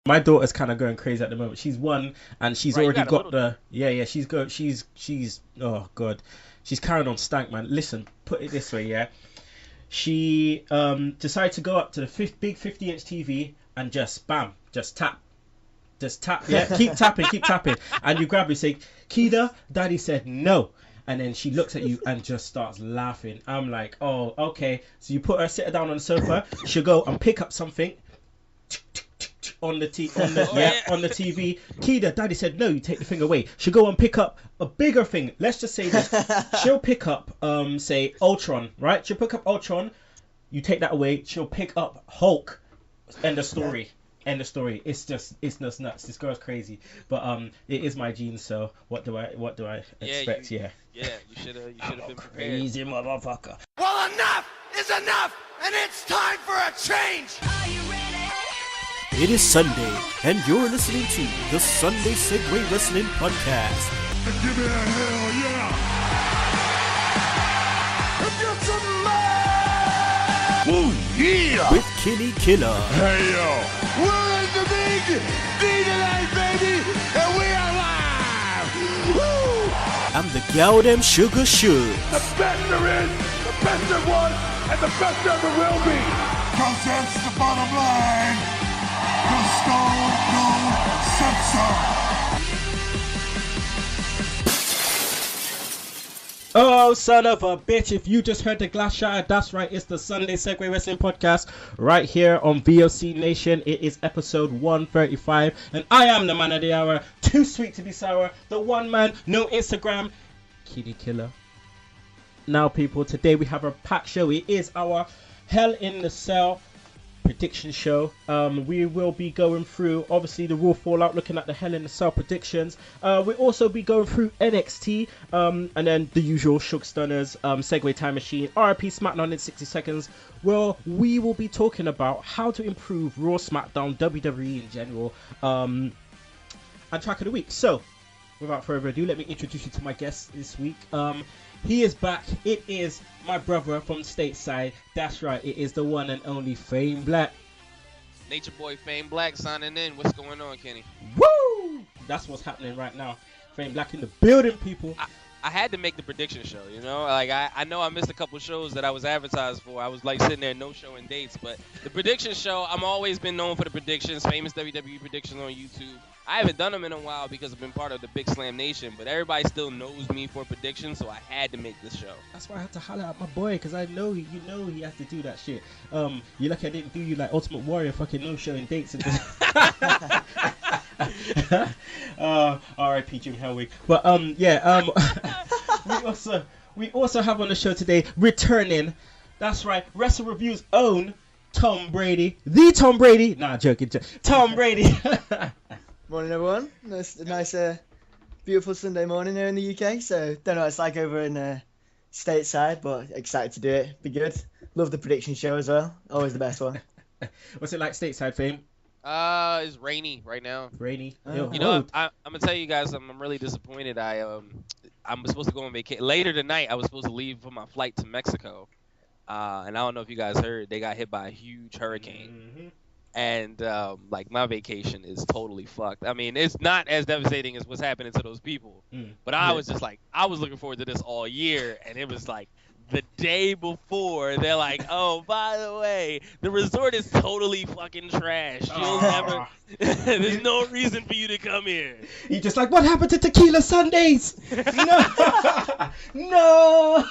My daughter's kind of going crazy at the moment. She's one, and she's already got the She's oh god, she's carrying on stank, man. Listen, put it this way, yeah. She decided to go up to the big 50-inch TV and just bam, just tap, yeah, keep tapping, and you grab her, say, Kida, Daddy said no. And then she looks at you and just starts laughing. I'm like, oh, okay. So you sit her down on the sofa. She'll go and pick up something on the TV. Kida, Daddy said no. You take the thing away. She'll go and pick up a bigger thing. Let's just say this. She'll pick up, say Ultron, right? She'll pick up Ultron. You take that away. She'll pick up Hulk. End of story. End of story. It's just nuts. This girl's crazy, but it is my genes. So what do I expect? Yeah, you should have been prepared. Crazy motherfucker. Well, enough is enough, and it's time for a change. Are you ready? It is Sunday, and you're listening to the Sunday Segue Wrestling Podcast. Give me a hell yeah! And get some love! Woo, yeah! With Kinny Killa. Hey yo, we're in the big D tonight, baby, and we are live! Woo! I'm the Galdem Sugar Shook. The best there is, the best there was, and the best there ever will be! Cause that's the bottom line! The Stone Cold Simpson! Oh, son of a bitch, if you just heard the glass shatter, that's right, it's the Sunday Segue Wrestling Podcast right here on VOC Nation. It is episode 135, and I am the man of the hour, too sweet to be sour, the one man, no Instagram, Kinny Killa. Now, people, today we have a packed show. It is our Hell in the Cell prediction show. We will be going through obviously the Raw Fallout, looking at the Hell in the Cell predictions. We'll also be going through NXT, and then the usual Shook Stunners, Segway Time Machine, RIP SmackDown in 60 seconds. Well, we will be talking about how to improve Raw, SmackDown, WWE in general, and track of the week. So, without further ado, let me introduce you to my guest this week. He is back. It is my brother from stateside. That's right. It is the one and only Fame Black. Nature Boy Fame Black signing in. What's going on, Kenny? Woo! That's what's happening right now. Fame Black in the building, people. I had to make the prediction show, you know? Like, I know I missed a couple shows that I was advertised for. I was, like, sitting there no showing dates. But the prediction show, I'm always been known for the predictions, famous WWE predictions on YouTube. I haven't done them in a while because I've been part of the Big Slam Nation. But everybody still knows me for predictions, so I had to make this show. That's why I had to holler at my boy, because I know, he has to do that shit. You're lucky I didn't do you like Ultimate Warrior, fucking no showing dates. And R.I.P. Jim Hellwig. But we also have on the show today returning. That's right, Wrestle Review's own Tom Brady, the Tom Brady. Nah, joking. Tom Brady. Morning, everyone. Nice, beautiful Sunday morning here in the UK. So don't know what it's like over in stateside, but excited to do it. Be good. Love the prediction show as well. Always the best one. What's it like stateside, Fame? It's rainy right now. Rainy. Oh. You know, I'm gonna tell you guys, I'm really disappointed. I'm supposed to go on vacation later tonight. I was supposed to leave for my flight to Mexico, and I don't know if you guys heard, they got hit by a huge hurricane, and like my vacation is totally fucked. I mean, it's not as devastating as what's happening to those people, but I was just like, I was looking forward to this all year, and it was like the day before, they're like, oh, by the way, the resort is totally fucking trash. You'll never, there's no reason for you to come here. You're just like, what happened to Tequila Sundays? No. No.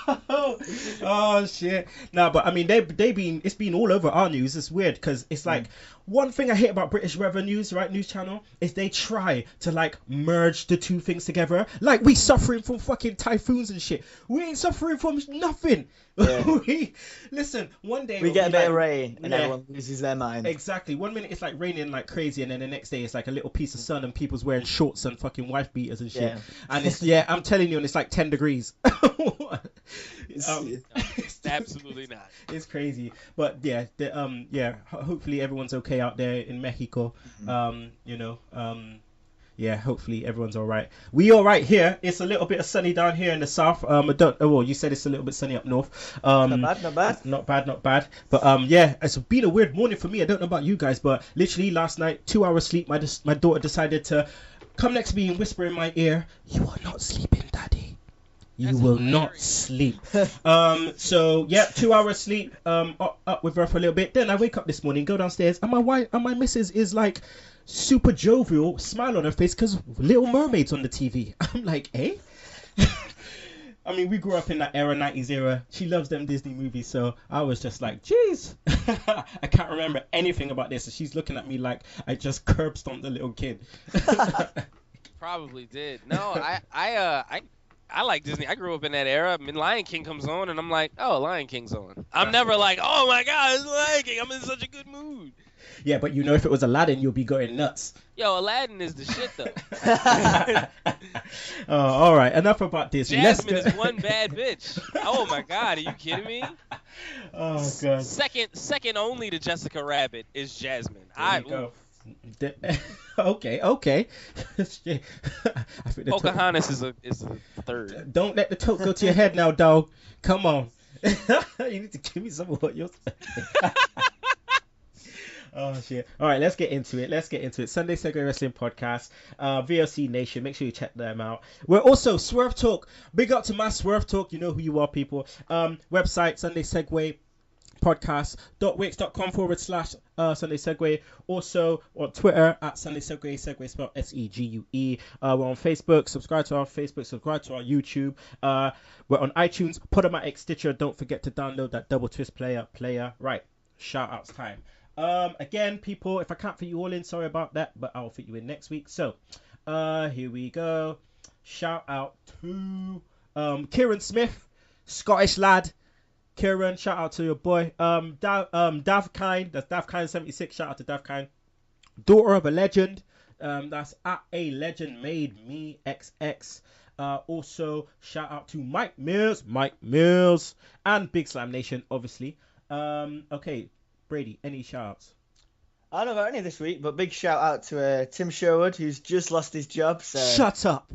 Oh, shit. No, but I mean, it's been all over our news. It's weird because it's like, one thing I hate about British Revenues, right, news channel, is they try to like merge the two things together. Like, we suffering from fucking typhoons and shit. We ain't suffering from nothing. Yeah. Listen, one day we get a bit of rain and everyone loses their mind. Exactly. 1 minute it's like raining like crazy, and then the next day it's like a little piece of sun and people's wearing shorts and fucking wife beaters and shit. Yeah. And it's I'm telling you, and it's like 10 degrees. It's absolutely not. It's crazy, but hopefully everyone's okay out there in Mexico. Yeah, hopefully everyone's all right. We all right here. It's a little bit of sunny down here in the south. I don't. Oh, well, you said it's a little bit sunny up north. Not bad, not bad. Not bad. But yeah, it's been a weird morning for me. I don't know about you guys, but literally last night, 2 hours sleep. My daughter decided to come next to me and whisper in my ear, "You are not sleeping, Daddy. You That's will hilarious. not sleep." So yeah, 2 hours sleep. Up with her for a little bit. Then I wake up this morning, go downstairs, and my wife and my missus is like super jovial, smile on her face because Little Mermaid's on the TV. I'm like, eh? I mean, we grew up in that era, 90s era. She loves them Disney movies, so I was just like, jeez. I can't remember anything about this. And she's looking at me like I just curb stomped the little kid. Probably did. No, I like Disney. I grew up in that era. I mean, Lion King comes on, and I'm like, oh, Lion King's on. I'm never like, oh my God, it's Lion King. I'm in such a good mood. Yeah, but you know, if it was Aladdin, you'll be going nuts. Yo, Aladdin is the shit though. Oh, all right, enough about Disney. Jasmine is one bad bitch. Oh my God, are you kidding me? Oh god. Second only to Jessica Rabbit is Jasmine. There you go. Okay. I think Pocahontas is a third. Don't let the tote go to your head now, dog. Come on. You need to give me some of what you're saying. Oh shit. All right, let's get into it. Sunday Segue Wrestling Podcast, VOC Nation. Make sure you check them out. We're also Swerve Talk. Big up to my Swerve Talk. You know who you are, people. Website Sunday Segue podcast.wix.com/Sunday Segue. Also on Twitter at Sunday Segue, Segue spelled SEGUE. We're on Facebook. Subscribe to our Facebook. Subscribe to our YouTube. We're on iTunes, Podomatic, Stitcher. Don't forget to download that Double Twist player. Right. Shout outs time. Again, people, if I can't fit you all in, sorry about that, but I'll fit you in next week. So, here we go. Shout out to Kieran Smith, Scottish lad. Kieran, shout out to your boy. Davkine, that's Davkine76. Shout out to Davkine. Daughter of a legend. That's at a legend made me XX. Also, shout out to Mike Mills, and Big Slam Nation, obviously. Okay. Brady, any shout-outs? I don't know about any this week, but big shout out to Tim Sherwood, who's just lost his job. So Shut up.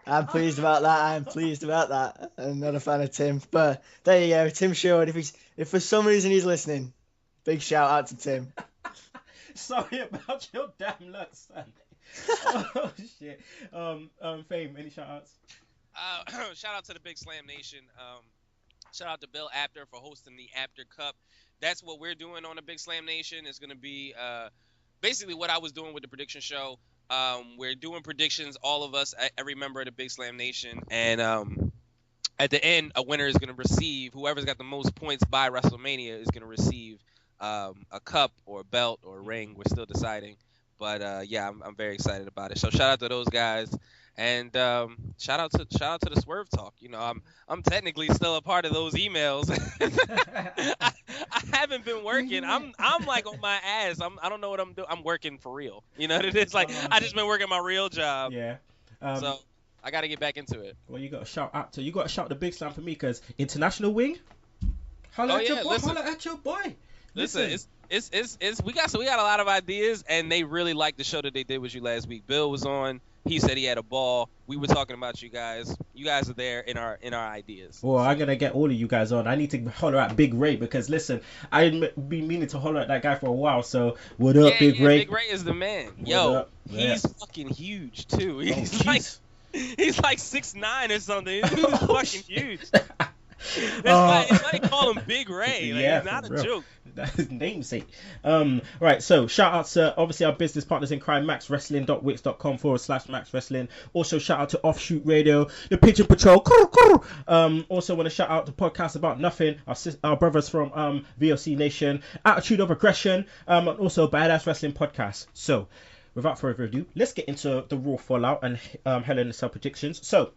I'm pleased about that. I'm not a fan of Tim, but there you go, Tim Sherwood. If for some reason he's listening, big shout out to Tim. Sorry about your damn luck, son. Oh shit. Fame, any shout-outs? Shout out to the Big Slam Nation. Shout out to Bill Apter for hosting the Apter Cup. That's what we're doing on the Big Slam Nation. It's going to be basically what I was doing with the prediction show. We're doing predictions, all of us, every member of the Big Slam Nation. And at the end, a winner is going to receive, whoever's got the most points by WrestleMania is going to receive a cup or a belt or a ring. We're still deciding. But, yeah, I'm very excited about it. So shout out to those guys. And shout out to the Swerve Talk. You know, I'm technically still a part of those emails. I haven't been working. I'm like on my ass. I don't know what I'm doing. I'm working for real. You know, it's like I just been working my real job. Yeah. So I got to get back into it. Well, you got to shout the Big Slam for me because International Wing. Holla at your boy. Listen, we got a lot of ideas, and they really liked the show that they did with you last week. Bill was on. He said he had a ball. We were talking about you guys. You guys are there in our ideas. Well, I'm gonna get all of you guys on. I need to holler at Big Ray because listen, I've been meaning to holler at that guy for a while. So what up, Big Ray? Big Ray is the man. Yo, he's fucking huge too. He's like 6'9" or something. He's fucking huge. It's like call him Big Ray. Like, yeah, it's not a joke. That's his namesake. Right, so shout out to obviously our business partners in crime, maxwrestling.wix.com/Max Wrestling. Also shout out to Offshoot Radio, the Pigeon Patrol. Also want to shout out the podcast about nothing, our brothers from VOC Nation, Attitude of Aggression, and also Badass Wrestling Podcast. So without further ado, let's get into the Raw Fallout and Hell in a Cell predictions. So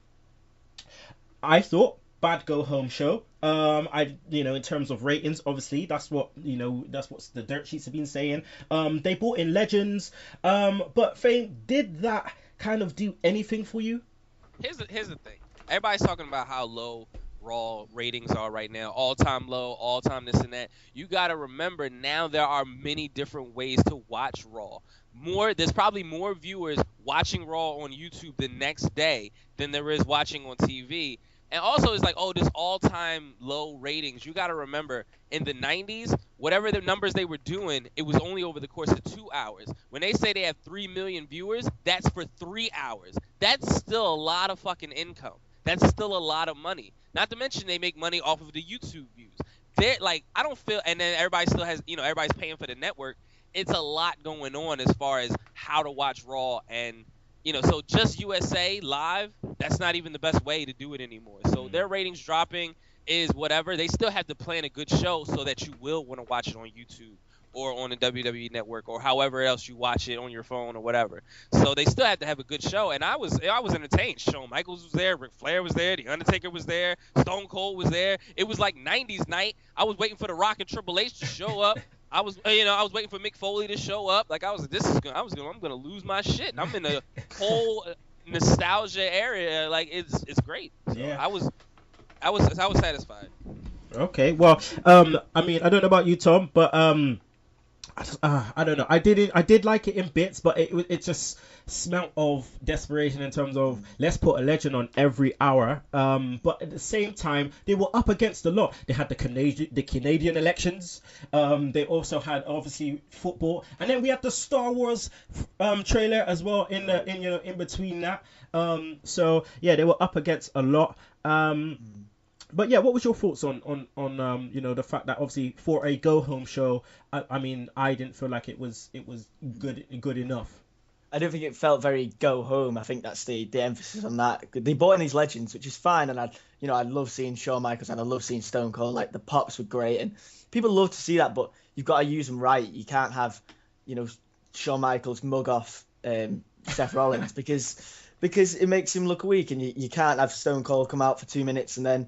I thought bad go home show. In terms of ratings, obviously that's what the dirt sheets have been saying. They brought in legends, but Fame, did that kind of do anything for you? Here's the thing. Everybody's talking about how low Raw ratings are right now, all-time low, all-time this and that. You got to remember now there are many different ways to watch Raw. there's probably more viewers watching Raw on YouTube the next day than there is watching on TV. And also, it's like, oh, this all-time low ratings. You got to remember, in the 90s, whatever the numbers they were doing, it was only over the course of 2 hours. When they say they have 3 million viewers, that's for 3 hours. That's still a lot of fucking income. That's still a lot of money. Not to mention they make money off of the YouTube views. They're like, I don't feel, and then everybody still has, everybody's paying for the network. It's a lot going on as far as how to watch Raw, and so just USA live, that's not even the best way to do it anymore. So their ratings dropping is whatever. They still have to plan a good show so that you will want to watch it on YouTube or on the WWE Network or however else you watch it on your phone or whatever. So they still have to have a good show, and I was entertained. Shawn Michaels was there, Ric Flair was there, The Undertaker was there, Stone Cold was there. It was like 90s night. I was waiting for The Rock and Triple H to show up. I was waiting for Mick Foley to show up. Like I'm gonna lose my shit. I'm in a whole nostalgia area. Like it's great. So Yeah. I was satisfied. Okay, well, I mean, I don't know about you, Tom, but I don't know. I did like it in bits, but it just smelt of desperation in terms of let's put a legend on every hour. But at the same time, they were up against a lot. They had the Canadian elections. They also had obviously football, and then we had the Star Wars trailer as well in between that. So yeah, they were up against a lot. But yeah, what was your thoughts on the fact that obviously for a go home show, I mean, I didn't feel like it was good enough. I don't think it felt very go home. I think that's the emphasis on that. They brought in these legends, which is fine, and I love seeing Shawn Michaels and I love seeing Stone Cold. Like the pops were great, and people love to see that, but you've got to use them right. You can't have Shawn Michaels mug off Seth Rollins because it makes him look weak, and you can't have Stone Cold come out for 2 minutes and then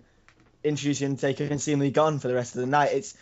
introduce the Undertaker and see him gone for the rest of the night.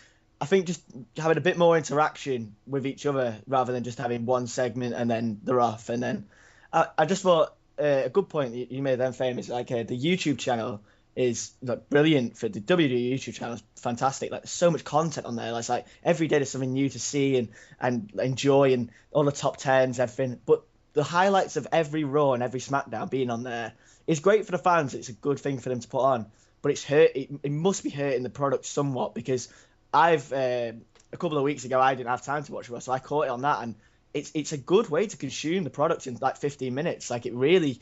I think just having a bit more interaction with each other rather than just having one segment and then they're off. And then I just thought a good point you made then, famous. Like the YouTube channel is like brilliant for the WWE YouTube channel. Is fantastic. Like there's so much content on there. Like every day there's something new to see and enjoy, and all the top tens, everything. But the highlights of every Raw and every SmackDown being on there is great for the fans. It's a good thing for them to put on. But it must be hurting the product somewhat, because I've a couple of weeks ago I didn't have time to watch Raw, so I caught it on that, and it's a good way to consume the product in like 15 minutes. Like it really,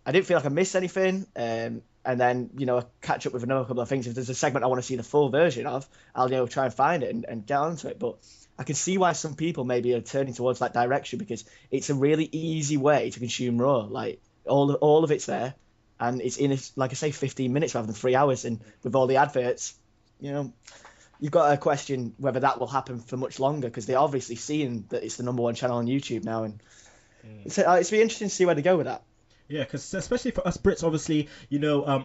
I didn't feel like I missed anything, and then I catch up with another couple of things. If there's a segment I want to see the full version of, I'll try and find it and get onto it. But I can see why some people maybe are turning towards that direction, because it's a really easy way to consume Raw. Like all of it's there. And it's in, like I say, 15 minutes rather than 3 hours. And with all the adverts, you've got to question whether that will happen for much longer, because they're obviously seeing that it's the number one channel on YouTube now. And it's be interesting to see where they go with that. Yeah, because especially for us Brits, obviously,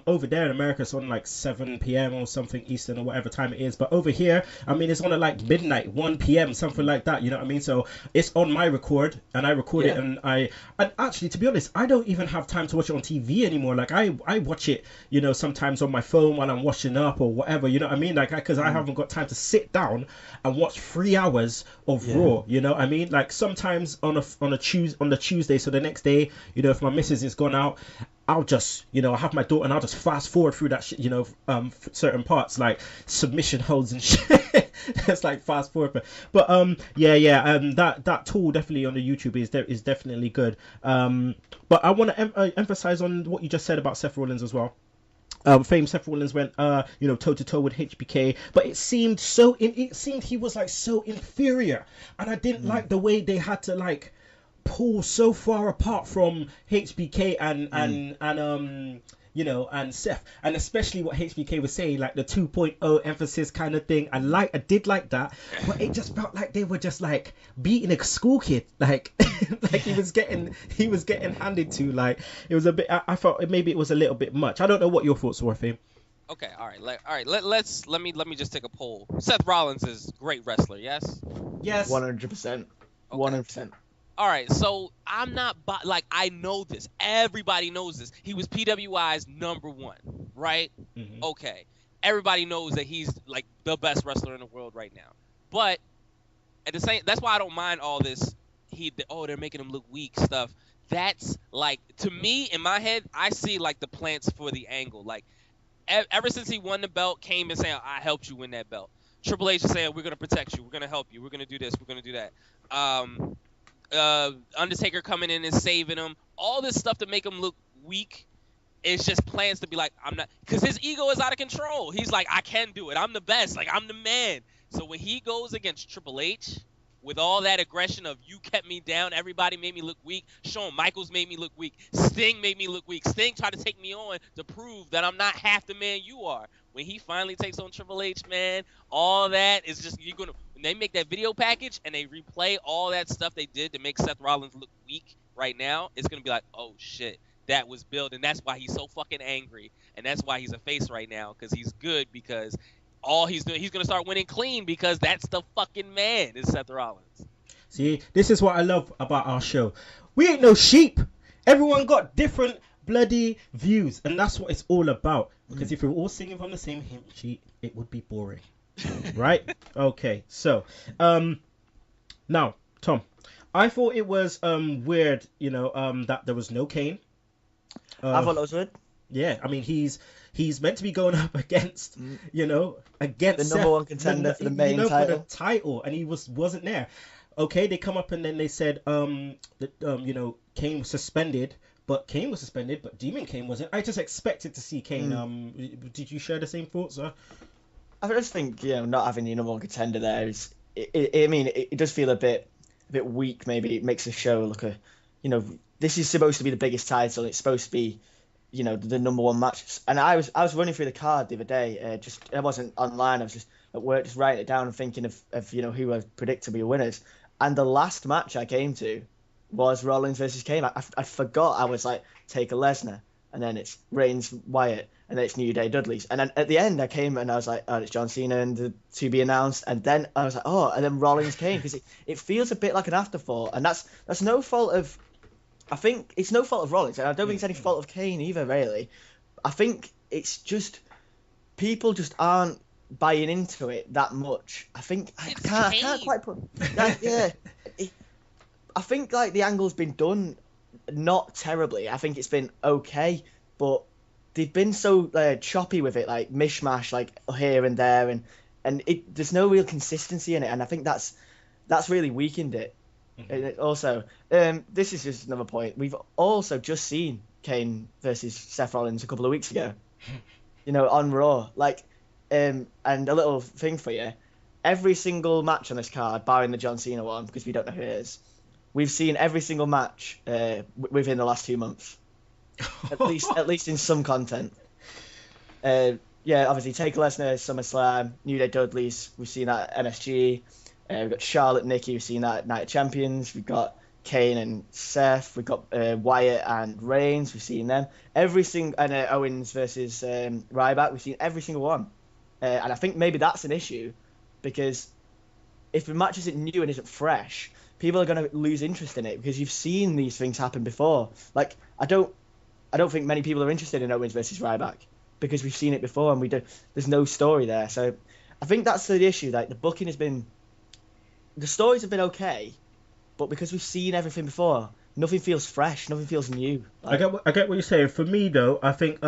over there in America, it's on like 7 p.m. or something Eastern or whatever time it is. But over here, I mean, it's on at like midnight, 1 p.m., something like that. You know what I mean? So it's on my record, and I record it, and actually, to be honest, I don't even have time to watch it on TV anymore. Like I watch it, sometimes on my phone while I'm washing up or whatever. You know what I mean? Like because I haven't got time to sit down and watch 3 hours of Raw. You know what I mean? Like sometimes on the Tuesday, so the next day, if my missus is gone out, I'll just I have my daughter and I'll just fast forward through that shit, certain parts like submission holds and shit. It's like fast forward, but that tool definitely on the YouTube is definitely good. But I want to emphasize on what you just said about Seth Rollins as well. Famed Seth Rollins went toe to toe with HBK, but it seemed he was like so inferior, and I didn't like the way they had to like pull so far apart from HBK and Seth, and especially what HBK was saying, like the 2.0 emphasis kind of thing. I did like that, but it just felt like they were just like beating a school kid, like like he was getting handed to. Like it was a bit. I felt maybe it was a little bit much. I don't know what your thoughts were, Fame. Okay, all right. Let me just take a poll. Seth Rollins is a great wrestler, yes? Yes. 100%. 100%. All right, so I'm not I know this. Everybody knows this. He was PWI's number one, right? Mm-hmm. Okay. Everybody knows that he's like the best wrestler in the world right now. But at the same, that's why I don't mind all this. they're making him look weak stuff. That's like, to me, in my head, I see like the plants for the angle. Like, ever since he won the belt, Kane been saying, I helped you win that belt. Triple H is saying, we're going to protect you. We're going to help you. We're going to do this. We're going to do that. Undertaker coming in and saving him. All this stuff to make him look weak. It's just plans to be like, I'm not, because his ego is out of control. He's like, I can do it. I'm the best. Like, I'm the man. So when he goes against Triple H with all that aggression of, you kept me down, everybody made me look weak, Shawn Michaels made me look weak, Sting made me look weak, Sting tried to take me on to prove that I'm not half the man you are. When he finally takes on Triple H, man, all that is just, when they make that video package and they replay all that stuff they did to make Seth Rollins look weak right now, it's going to be like, oh shit. That was built, and that's why he's so fucking angry, and that's why he's a face right now, because he's good, because all he's doing, he's gonna start winning clean, because that's the fucking man is Seth Rollins. See, this is what I love about our show. We ain't no sheep. Everyone got different bloody views, and that's what it's all about. Because if we were all singing from the same hymn sheet, it would be boring, right? Okay, so now, Tom, I thought it was weird, that there was no Kane. I thought that was weird. Yeah, I mean, he's meant to be going up against, against the number one contender for the main title. For the title, and he wasn't there. Okay, they come up and then they said, that Kane was suspended, but Demon Kane wasn't. I just expected to see Kane. Did you share the same thoughts, sir? I just think not having the number one contender there is. It does feel a bit weak. Maybe it makes the show look this is supposed to be the biggest title. It's supposed to be, the number one match. And I was running through the card the other day. I wasn't online. I was just at work, just writing it down and thinking of who I predict to be winners. And the last match I came to was Rollins versus Kane. I forgot. I was like, take a Lesnar, and then it's Reigns Wyatt, and then it's New Day Dudley's. And then at the end I came and I was like, oh, it's John Cena and the to be announced. And then I was like, oh, and then Rollins Kane, because it feels a bit like an afterthought. And that's no fault of. I think it's no fault of Rollins, and I don't think it's any fault of Kane either, really. I think it's just people just aren't buying into it that much. I think I can't quite put. I think like the angle's been done not terribly. I think it's been okay, but they've been so choppy with it, like mishmash, like here and there, and there's no real consistency in it, and I think that's really weakened it. And also, this is just another point. We've also just seen Kane versus Seth Rollins a couple of weeks ago, on Raw. And a little thing for you: every single match on this card, barring the John Cena one, because we don't know who it is, we've seen every single match within the last 2 months, at least in some content. Obviously, take Lesnar, SummerSlam, New Day Dudley's. We've seen that at NSG. We've got Charlotte, Nikki. We've seen that at Night of Champions. We've got Kane and Seth. We've got Wyatt and Reigns. We've seen them. And Owens versus Ryback. We've seen every single one. And I think maybe that's an issue, because if the match isn't new and isn't fresh, people are going to lose interest in it, because you've seen these things happen before. Like, I don't think many people are interested in Owens versus Ryback, because we've seen it before and there's no story there. So I think that's the issue. Like, the booking has been. The stories have been okay, but because we've seen everything before, nothing feels fresh, nothing feels new. I get what you're saying. For me, though, I think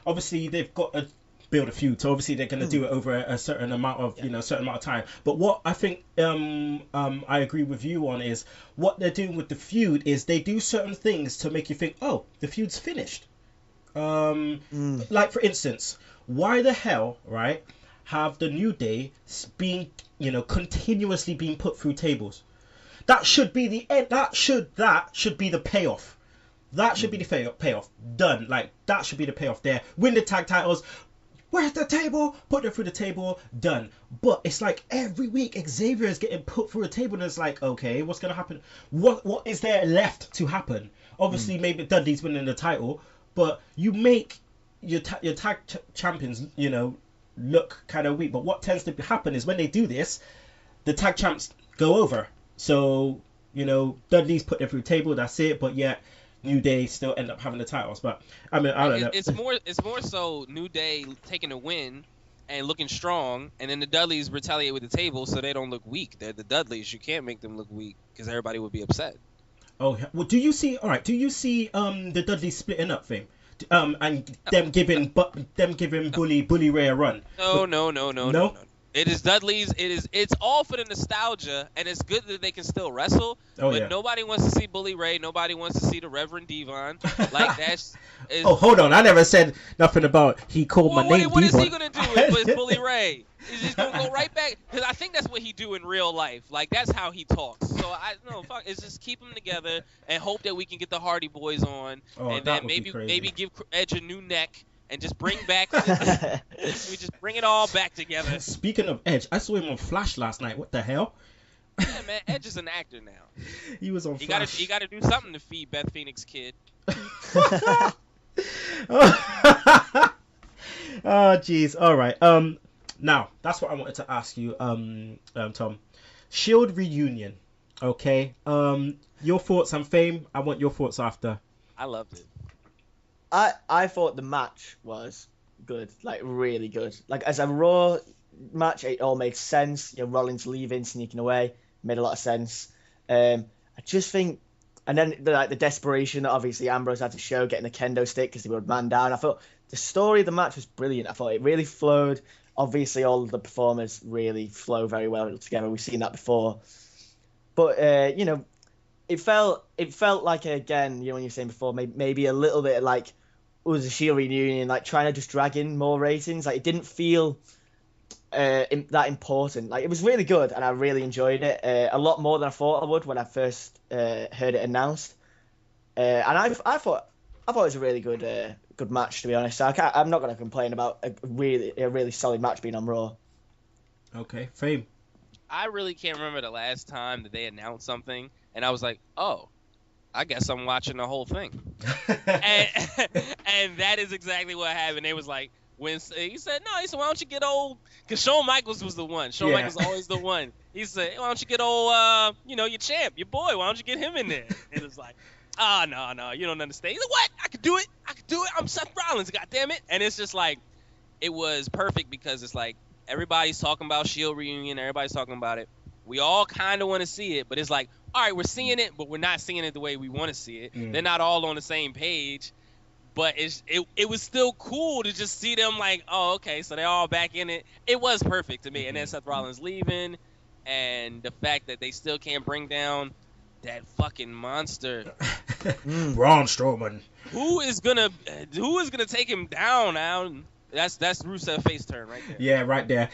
obviously they've got to build a feud, so obviously they're going to do it over a certain amount of certain amount of time. But what I think I agree with you on is what they're doing with the feud is they do certain things to make you think, oh, the feud's finished. Like for instance, why the hell, right? Have the New Day being, continuously being put through tables? That should be the end. That should be the payoff. That should be the payoff. Done. Like, that should be the payoff there. Win the tag titles. Where's the table? Put them through the table. Done. But it's like every week Xavier is getting put through a table, and it's like, okay, what's gonna happen? What is there left to happen? Obviously, maybe Dudley's winning the title, but you make your tag champions, look kind of weak. But what tends to happen is when they do this, the tag champs go over. So Dudley's put them through the table. That's it. But yet New Day still end up having the titles. But I mean, I don't know. It's more so New Day taking a win and looking strong, and then the Dudleys retaliate with the table so they don't look weak. They're the Dudleys. You can't make them look weak because everybody would be upset. Oh, well, do you see? All right, do you see the Dudleys splitting up thing? And them giving Bully Ray a run? No. It is Dudley's. It's all for the nostalgia, and it's good that they can still wrestle. But nobody wants to see Bully Ray. Nobody wants to see the Reverend Devon. Like that's. Oh, hold on! I never said nothing about he called my name. What is he gonna do with Bully Ray? He's just gonna go right back because I think that's what he do in real life. Like that's how he talks. So it's just keep them together and hope that we can get the Hardy Boys on, and then maybe give Edge a new neck. And just bring back, we just bring it all back together. Speaking of Edge, I saw him on Flash last night. What the hell? Yeah, man, Edge is an actor now. He was on Flash. He got to do something to feed Beth Phoenix kid. Oh, jeez. All right. Now that's what I wanted to ask you, Tom. Shield reunion. Okay. Your thoughts on Fame. I want your thoughts after. I loved it. I thought the match was good, like really good. Like as a Raw match, it all made sense. Rollins leaving, sneaking away, made a lot of sense. I just think, and then the desperation that obviously Ambrose had to show, getting the kendo stick because they were man down. I thought the story of the match was brilliant. I thought it really flowed. Obviously, all of the performers really flow very well together. We've seen that before, but it felt like, again, when you were saying before, maybe a little bit like it was a Shield reunion, like trying to just drag in more ratings. Like it didn't feel that important. Like it was really good, and I really enjoyed it a lot more than I thought I would when I first heard it announced. And I thought it was a really good match, to be honest. So I'm not going to complain about a really solid match being on Raw. Okay, Fame. I really can't remember the last time that they announced something, and I was like, oh, I guess I'm watching the whole thing. and that is exactly what happened. They was like, when he said, why don't you get old? Because Shawn Michaels was the one. Shawn Michaels was always the one. He said, why don't you get old, your champ, your boy, why don't you get him in there? And it's like, no, you don't understand. He's like, what? I could do it. I'm Seth Rollins, goddammit. And it's just like, it was perfect because it's like, everybody's talking about Shield reunion. Everybody's talking about it. We all kind of want to see it, but it's like, all right, we're seeing it, but we're not seeing it the way we want to see it. They're not all on the same page, but it was still cool to just see them like, oh, okay, so they're all back in it. It was perfect to me. And then Seth Rollins leaving, and the fact that they still can't bring down that fucking monster. Braun Strowman. Who is gonna take him down now? That's Rusev face turn right there. Yeah, right there.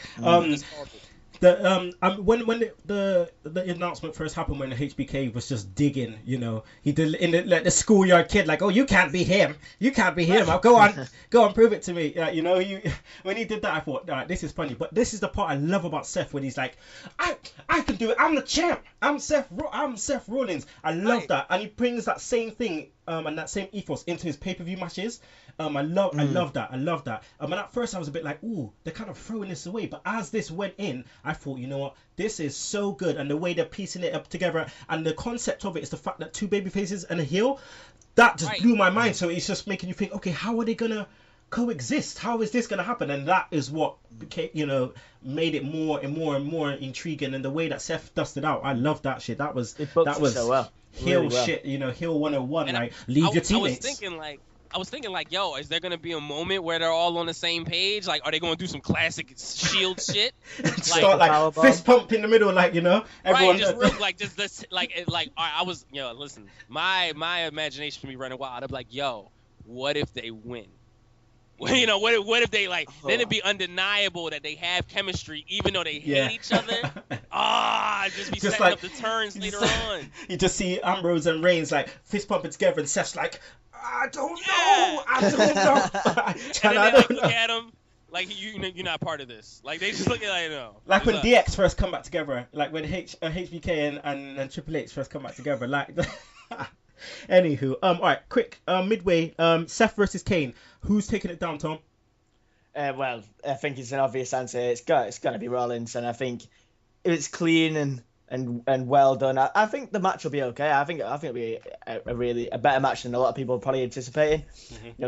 When the announcement first happened, when the HBK was just digging, he did in the schoolyard kid, like, oh, you can't be him. I'll go on, prove it to me. When he did that, I thought, all right, this is funny. But this is the part I love about Seth, when he's like, I can do it. I'm the champ. I'm Seth Rollins. I love that, and he brings that same thing and that same ethos into his pay-per-view matches. I love that. And at first I was a bit like, ooh, they're kind of throwing this away. But as this went in, I thought, you know what, this is so good. And the way they're piecing it up together, and the concept of it is the fact that two baby faces and a heel, that just blew my mind. So it's just making you think, okay, how are they gonna coexist? How is this gonna happen? And that is what became, made it more and more and more intriguing. And the way that Seth dusted out, I love that shit. That was so well. Heel really well. shit, heel 101. And leave your teammates. I was thinking, like, yo, is there going to be a moment where they're all on the same page? Like, are they going to do some classic Shield shit? Start, like, fist pump in the middle, like, everyone... Right, just real, like, just this, like, I was, listen, my imagination be running wild. I'm like, yo, what if they win? What if they, like, then it'd be undeniable that they have chemistry, even though they hate each other. Just be setting up the turns later on. You just see Ambrose and Reigns, like, fist pumping together, and Seth's like, I don't know. And then they look at him like, you're not part of this. Like, they just look at it, Like when DX first come back together, like when HBK and Triple H first come back together, like. Anywho, all right, quick, midway, Seth versus Kane. Who's taking it down, Tom? Well, I think it's an obvious answer. It's going to be Rollins, and I think if it's clean and well done, I think the match will be okay. I think it'll be a better match than a lot of people are probably anticipating.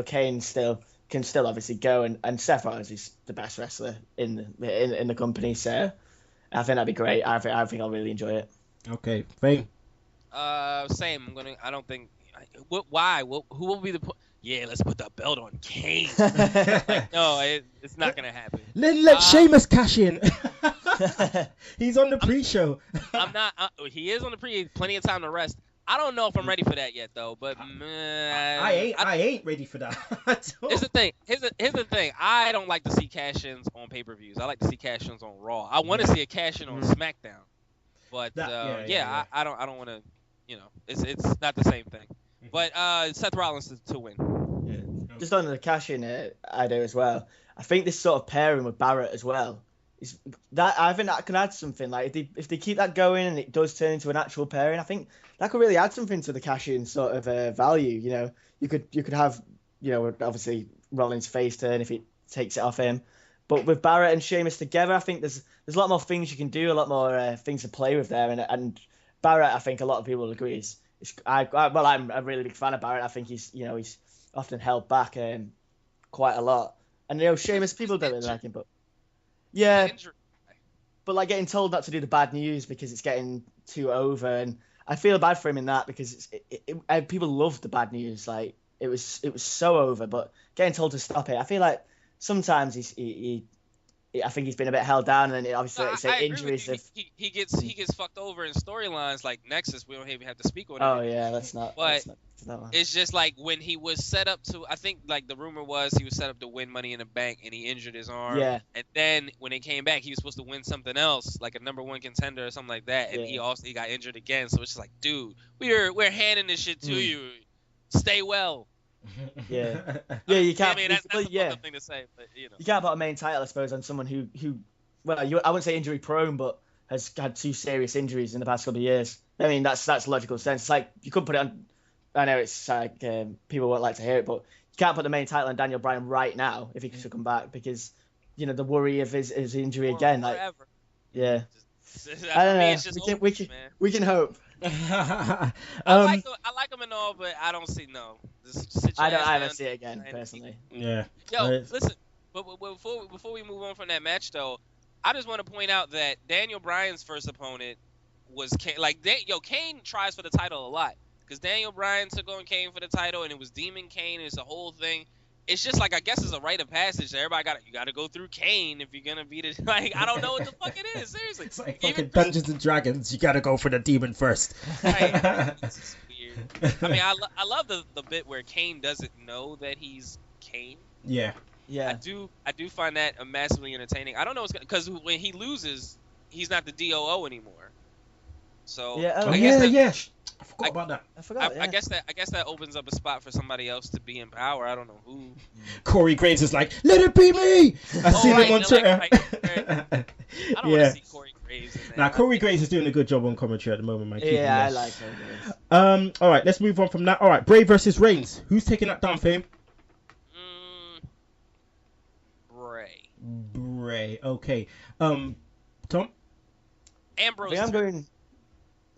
Kane's still can still obviously go, and Seth Rollins is the best wrestler in the company, so I think that'd be great. I think I'll really enjoy it. Okay, Fame. Same. I don't think. Why? Who will be the? Yeah, let's put the belt on Kane. No, it's not gonna happen. Let Sheamus cash in. He's on the pre-show. I'm not. He is on the pre. Plenty of time to rest. I don't know if I'm ready for that yet, though. But I ain't ready for that. Here's the thing. Here's the thing. I don't like to see cash-ins on pay-per-views. I like to see cash-ins on Raw. I want to see a cash-in on SmackDown. But I don't want to. It's not the same thing. But Seth Rollins to win. Yeah. Just on the cash-in, I do as well. I think this sort of pairing with Barrett as well. I think that can add something. Like if they keep that going and it does turn into an actual pairing, I think that could really add something to the cash-in sort of value. You could have obviously Rollins face turn if it takes it off him, but with Barrett and Sheamus together, I think there's a lot more things you can do, a lot more things to play with there, and Barrett, I think a lot of people will agree I'm a really big fan of Barrett. I think he's often held back quite a lot, and Sheamus, people don't really like him, but. Yeah, but like getting told not to do the bad news because it's getting too over, and I feel bad for him in that because people love the bad news. Like it was so over, but getting told to stop it, I feel like sometimes I think he's been a bit held down, and then obviously injuries. He gets fucked over in storylines like Nexus. We don't even have to speak on it. Oh yeah, that's not. But that one. It's just like when he was set up to. I think like the rumor was he was set up to win Money in the Bank, and he injured his arm. Yeah. And then when he came back, he was supposed to win something else, like a #1 contender or something like that, and he got injured again. So it's just like, dude, we're handing this shit to you. Stay well. Yeah, you can't. That's a fucked thing to say, but you can't put a main title, I suppose, on someone who I wouldn't say injury prone, but has had 2 serious injuries in the past couple of years. I mean, that's logical sense. It's like you couldn't put it on. I know it's like people won't like to hear it, but you can't put the main title on Daniel Bryan right now if he should come back because the worry of his injury again. Like, forever. Yeah, I don't know. It's just we can hope. I like him and all, but I don't see I don't see it again personally. Yeah. Yo, listen, but before we move on from that match though, I just want to point out that Daniel Bryan's first opponent was Kane. Kane tries for the title a lot because Daniel Bryan took on Kane for the title, and it was Demon Kane. It's a whole thing. It's just like I guess it's a rite of passage. Everybody you got to go through Kane if you're gonna beat it. Like I don't know what the fuck it is. Seriously, it's like fucking Dungeons and Dragons. You got to go for the demon first. Right. It's weird. I mean, I love the bit where Kane doesn't know that he's Kane. Yeah. Yeah. I do find that massively entertaining. I don't know because when he loses, he's not the DOO anymore. So yeah. I forgot about that. I guess that opens up a spot for somebody else to be in power. I don't know who. Corey Graves is like, let it be me. I see him on Twitter. I don't want to see Corey Graves in there. Now Corey Graves is doing a good job on commentary at the moment, man. Yeah, I like Corey Graves. All right, let's move on from that. All right, Bray versus Reigns. Who's taking that down, Fame? Bray. Okay. Tom? Ambrose. I'm going.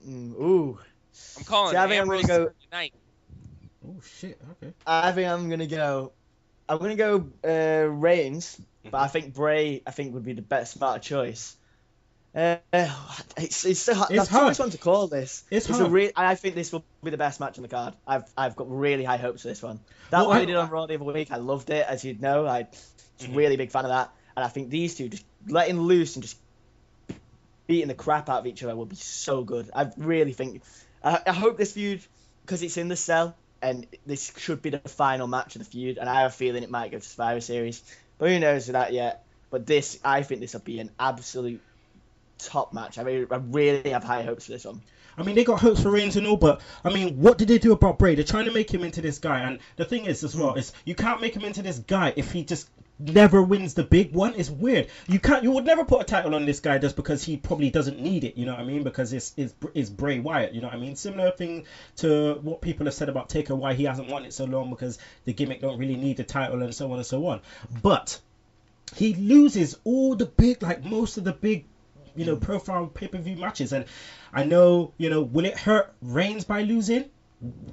Ooh. I'm calling. I think I'm going to go. Tonight. Oh shit. Okay. I think I'm going to go. I'm going to go Reigns, but I think Bray. I think would be the best smarter choice. It's so hard. That's hard. Too much to call this. It's hard. I think this will be the best match on the card. I've got really high hopes for this one. What they did on Raw the other week, I loved it. As you'd know, I was really big fan of that. And I think these two just letting loose and just beating the crap out of each other will be so good. I really think. I hope this feud, because it's in the cell, and this should be the final match of the feud. And I have a feeling it might go to Survivor Series, but who knows with that yet? But I think this will be an absolute top match. I really have high hopes for this one. I mean, they got hopes for Reigns and all, but I mean, what did they do about Bray? They're trying to make him into this guy, and the thing is as well is you can't make him into this guy if he just never wins the big one. It's weird. You would never put a title on this guy just because he probably doesn't need it. You know what I mean? Because it's Bray Wyatt. You know what I mean? Similar thing to what people have said about Taker, why he hasn't won it so long because the gimmick don't really need the title and so on and so on. But he loses all the big, like most of the big, profile pay-per-view matches, and I know, will it hurt Reigns by losing?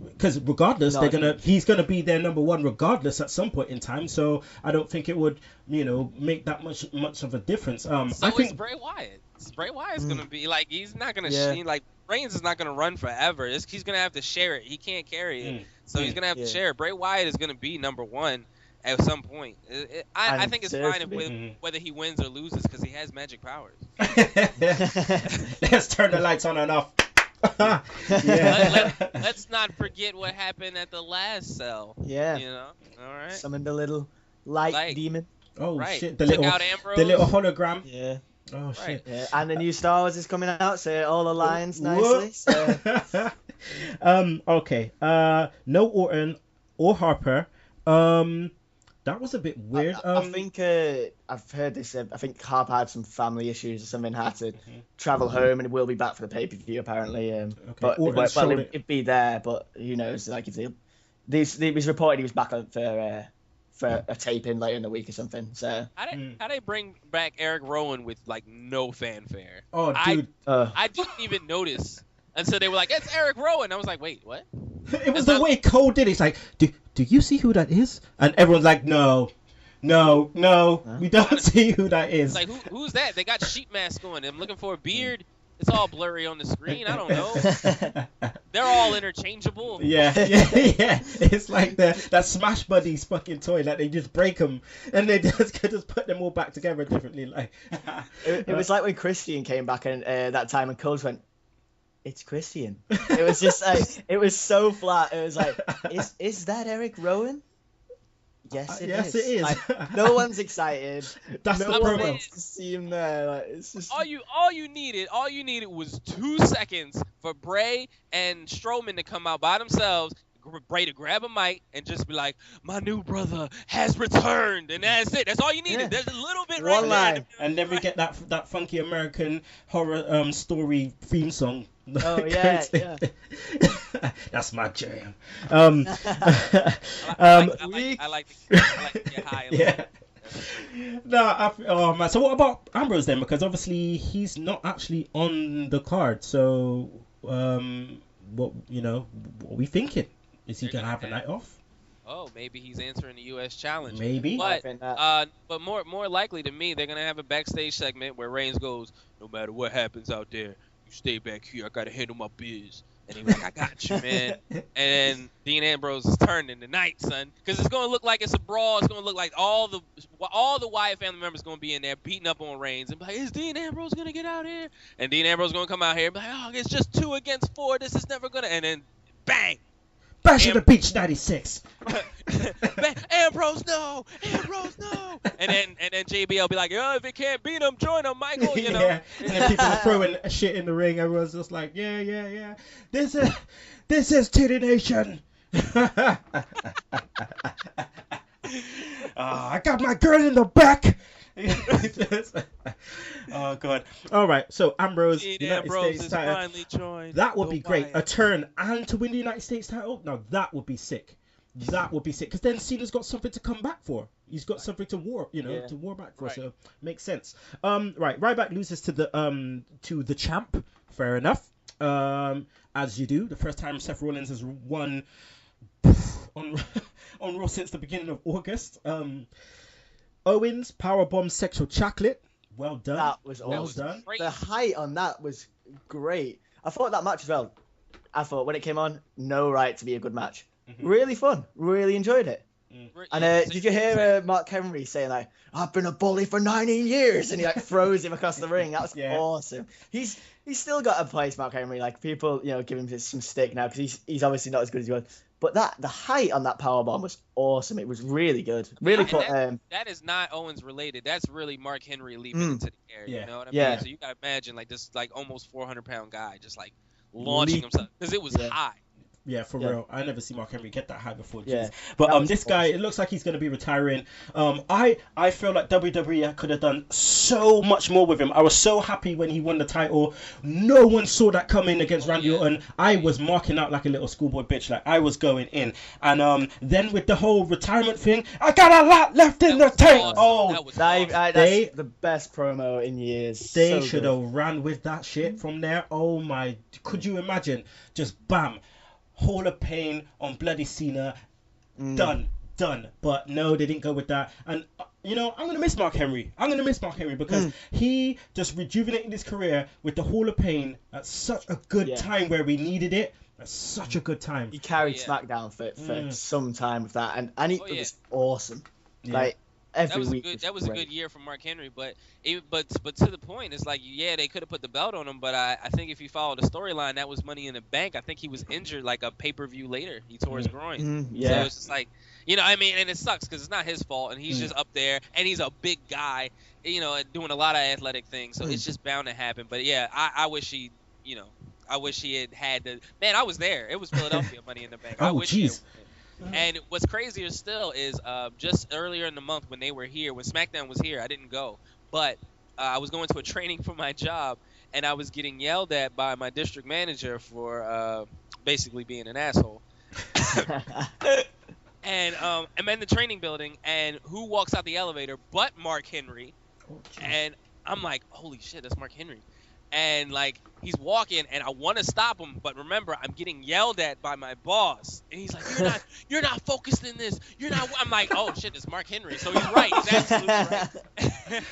because regardless, No, he's gonna be their number one regardless at some point in time. So I don't think it would, make that much of a difference. So I is think Bray Wyatt. Bray Wyatt's gonna be like, he's not gonna Yeah. like Reigns is not gonna run forever. He's gonna have to share it. He can't carry it, so he's gonna have to share it. Bray Wyatt is gonna be number one at some point. I think it's fine whether he wins or loses because he has magic powers. Let's turn the lights on and off. Let's not forget what happened at the last cell. Yeah. All right. Summoned a little light demon. Oh right. shit! Took out Ambrose. The little hologram. Yeah. Oh shit! Yeah. And the new Star Wars is coming out, so it all aligns nicely. So. Okay. No Orton or Harper. That was a bit weird. I think I've heard this. I think Harper had some family issues or something. Had to travel home, and it will be back for the pay per view apparently. But it'd be there. But who knows? Like if it was reported he was back on for a taping later in the week or something. So how they bring back Eric Rowan with like no fanfare? Oh, dude, I didn't even notice until they were like, "It's Eric Rowan." I was like, "Wait, what?" It was the way Cole did it. It's like, do you see who that is? And everyone's like, no, we don't see who that is. It's like, who's that? They got sheep masks on. I'm looking for a beard. It's all blurry on the screen. I don't know. They're all interchangeable. Yeah. It's like that Smash Buddies fucking toy. Like they just break them and they just put them all back together differently. Like it was like when Christian came back and that time and Cole went, "It's Christian." It was just like it was so flat. It was like, is that Eric Rowan? Yes, it is. It is. Like, no one's excited. That's no the one promo. wants to see him there. Like it's just All you needed was 2 seconds for Bray and Strowman to come out by themselves. Bray to grab a mic and just be like, "My new brother has returned," and that's it. That's all you needed. Yeah. There's a little bit One right line. there. And then we get that funky American horror story theme song. Oh yeah. That's my jam. I like to get high. Yeah. No, oh man. So what about Ambrose then? Because obviously he's not actually on the card. So what are we thinking? Is he gonna have a night off? Oh, maybe he's answering the U.S. challenge. Maybe. But more likely to me, they're gonna have a backstage segment where Reigns goes, "No matter what happens out there, you stay back here. I gotta handle my biz." And he's like, "I got you, man." And Dean Ambrose is turning tonight, son, because it's gonna look like it's a brawl. It's gonna look like all the Wyatt family members gonna be in there beating up on Reigns and be like, "Is Dean Ambrose gonna get out here?" And Dean Ambrose gonna come out here and be like, "Oh, it's just 2 against 4. This is never gonna." And then, bang. Bash of the Beach 96. Ambrose, no! Ambrose, no! And then JBL be like, "Oh, if you can't beat him, join him, Michael." You know. Yeah. And then people are throwing shit in the ring. Everyone's just like, yeah. This is Titty Nation. I got my girl in the back. Oh god. All right. So Ambrose, United States title. Finally joined. That would be great. Wyatt. A turn and to win the United States title. Now that would be sick. That would be sick. Because then Cena's got something to come back for. He's got something to war back for. Right. So makes sense. Right. Ryback loses to the champ. Fair enough. As you do. The first time Seth Rollins has won on Raw since the beginning of August. Owens powerbomb sexual chocolate. Well done. That was awesome. The height on that was great. I thought that match as well. I thought when it came on, no right to be a good match. Mm-hmm. Really fun. Really enjoyed it. And did you hear Mark Henry saying like, "I've been a bully for 19 years," and he like throws him across the ring? That was awesome. He's still got a place, Mark Henry. Like people, give him some stick now because he's obviously not as good as he was. But the height on that powerbomb was awesome. It was really good. Really put. That is not Owens related. That's really Mark Henry leaping into the air. Yeah. You know what I mean? So you gotta imagine like this like almost 400-pound guy just like launching himself because it was high. Yeah, for real. I never see Mark Henry get that high before. Yeah. But this guy, it looks like he's going to be retiring. I feel like WWE could have done so much more with him. I was so happy when he won the title. No one saw that coming against Randy Orton. I was marking out like a little schoolboy bitch. Like I was going in. And then with the whole retirement thing, I got a lot left in the tank. Awesome. That's the best promo in years. They should have ran with that shit from there. Oh my, could you imagine? Just bam. Hall of Pain on Bloody Cena. Done. But no, they didn't go with that. And I'm gonna miss Mark Henry. Because he just rejuvenated his career with the Hall of Pain at such a good time where we needed it. At such a good time. He carried SmackDown for some time with that, and it was awesome. Like every week. That was a good year for Mark Henry, but to the point, it's like they could have put the belt on him, but I think if you follow the storyline, that was Money in the Bank. I think he was injured like a pay-per-view later. He tore his groin. So it's just like, I mean, and it sucks because it's not his fault, and he's just up there, and he's a big guy, doing a lot of athletic things, so it's just bound to happen. But I wish he, I wish he had the man. I was there. It was Philadelphia Money in the Bank. I wish he had. And what's crazier still is just earlier in the month when they were here, when SmackDown was here, I didn't go, but I was going to a training for my job, and I was getting yelled at by my district manager for basically being an asshole. And I'm in the training building, and who walks out the elevator but Mark Henry? And I'm like, holy shit, that's Mark Henry. And like he's walking, and I want to stop him, but remember I'm getting yelled at by my boss, and he's like, "You're not focused in this. You're not." I'm like, "Oh shit, it's Mark Henry." So he's right. He's absolutely right.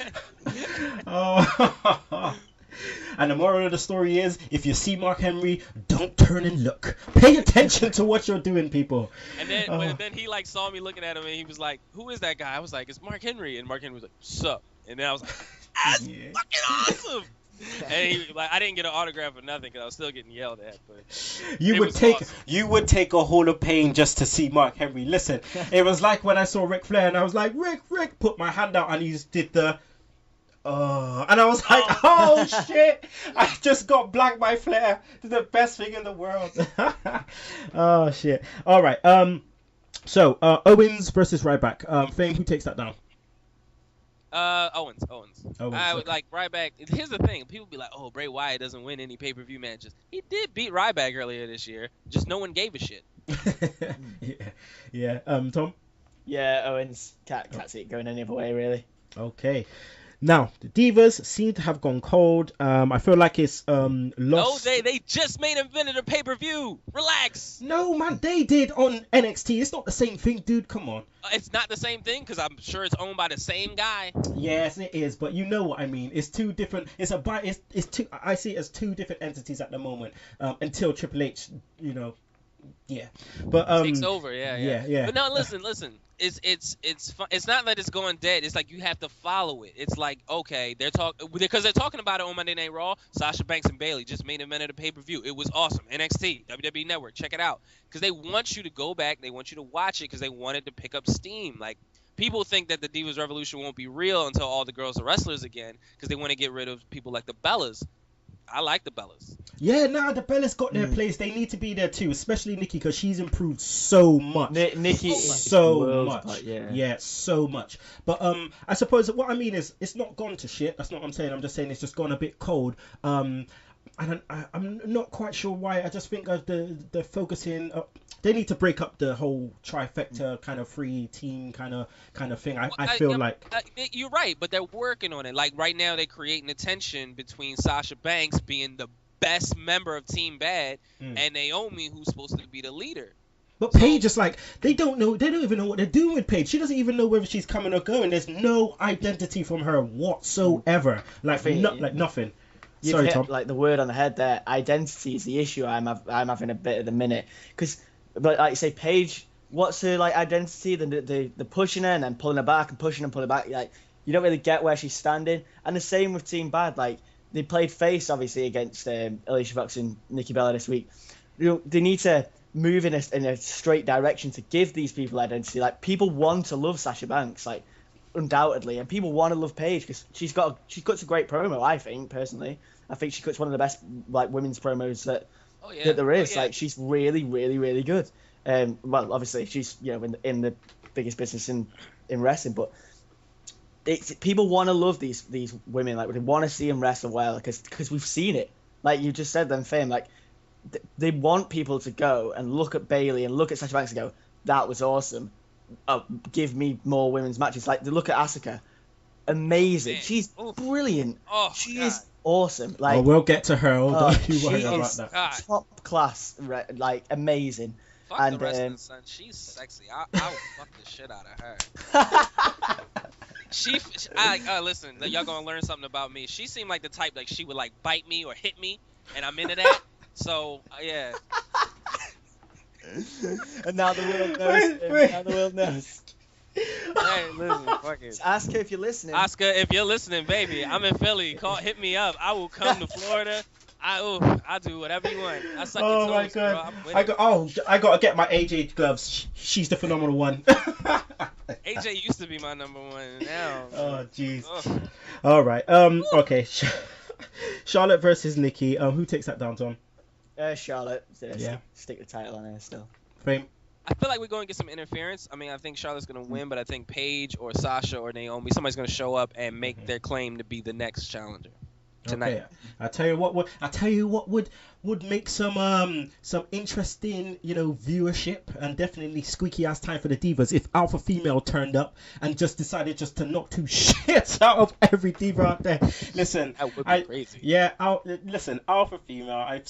Oh. And the moral of the story is, if you see Mark Henry, don't turn and look. Pay attention to what you're doing, people. And then he like saw me looking at him, and he was like, "Who is that guy?" I was like, "It's Mark Henry." And Mark Henry was like, "Sup?" And then I was like, "That's fucking awesome." And he, like, I didn't get an autograph or nothing because I was still getting yelled at. But you would take a Hall of Pain just to see Mark Henry. Listen, it was like when I saw Ric Flair and I was like, Rick, put my hand out, and he just did the, and I was like, oh shit, I just got blanked by Flair. It's the best thing in the world. Oh shit. All right. So Owens versus Ryback. Fame, who takes that down? Owens. I would like Ryback. Here's the thing: people be like, "Oh, Bray Wyatt doesn't win any pay-per-view matches." He did beat Ryback earlier this year. Just no one gave a shit. Yeah. Tom. Yeah, Owens. Can't see it going any other way, really. Okay. Now, the Divas seem to have gone cold. I feel like it's lost. No, they just made invented a pay-per-view. Relax. No, man, they did on NXT. It's not the same thing, dude. Come on. It's not the same thing because I'm sure it's owned by the same guy. Yes, it is. But you know what I mean. It's two different. It's two. I see it as two different entities at the moment. Until Triple H, yeah. But takes over. Yeah. But no, listen. It's not that it's going dead. It's like you have to follow it. It's like, okay, they're talking about it on Monday Night Raw. Sasha Banks and Bayley just made a minute of pay-per-view. It was awesome. NXT, WWE Network, check it out. Because they want you to go back. They want you to watch it because they want it to pick up steam. Like, people think that the Divas Revolution won't be real until all the girls are wrestlers again because they want to get rid of people like the Bellas. I like the Bellas. Yeah, the Bellas got their place. They need to be there too, especially Nikki because she's improved so much. Nikki so much. Yeah, so much. But I suppose what I mean is it's not gone to shit. That's not what I'm saying. I'm just saying it's just gone a bit cold. I'm not quite sure why. I just think the focusing. They need to break up the whole trifecta kind of free team kind of thing. I feel like you're right, but they're working on it. Like right now, they're creating a tension between Sasha Banks being the best member of Team Bad and Naomi, who's supposed to be the leader. But Paige is like they don't even know what they're doing with Paige. She doesn't even know whether she's coming or going. There's no identity from her whatsoever. Like nothing. Sorry, Tom. Like the word on the head there. Identity is the issue I'm having a bit at the minute because. But like you say, Paige, what's her like identity? The pushing her and then pulling her back and pushing and pulling her back. Like you don't really get where she's standing. And the same with Team Bad. Like they played face obviously against Alicia Fox and Nikki Bella this week. They need to move in a straight direction to give these people identity. Like people want to love Sasha Banks, like undoubtedly, and people want to love Paige because she cuts a great promo. I think personally, she cuts one of the best like women's promos that there is. Like she's really, really, really good. Well, obviously she's in the biggest business in wrestling, but people want to love these women. Like they want to see them wrestle well because we've seen it. Like you just said, them Fame. Like they want people to go and look at Bayley and look at Sasha Banks and go, that was awesome. Give me more women's matches. Like they look at Asuka. amazing. Man. She's Oof. brilliant. Oh, She God. is awesome. Like, we'll get to her. Don't you she worry about is that. God. top class. Like, amazing. Fuck And, the wrestling, son. She's sexy. I would fuck the shit out of her. Listen, y'all gonna learn something about me. She seemed like the type like she would like bite me or hit me, and I'm into that. So yeah. And now the world knows. Now the world knows. Hey, listen, fuck it. Ask her if you're listening. Asuka, if you're listening, baby, I'm in Philly. Hit me up. I will come to Florida. I'll do whatever you want. I suck your My toes, god! bro. I'm with it. I gotta get my AJ gloves. She's the phenomenal one. AJ used to be my number one. Now. Oh jeez. Ugh. All right. Okay. Charlotte versus Nikki. Who takes that down, Tom? Charlotte. Yeah. Stick the title on her still. Fame. I feel like we're going to get some interference. I mean, I think Charlotte's going to win, but I think Paige or Sasha or Naomi, somebody's going to show up and make their claim to be the next challenger tonight. Okay. I tell you what would make some interesting, viewership and definitely squeaky ass time for the divas if Alpha Female turned up and just decided just to knock two shits out of every diva out there. Listen, That would be crazy. Yeah, listen, Alpha Female.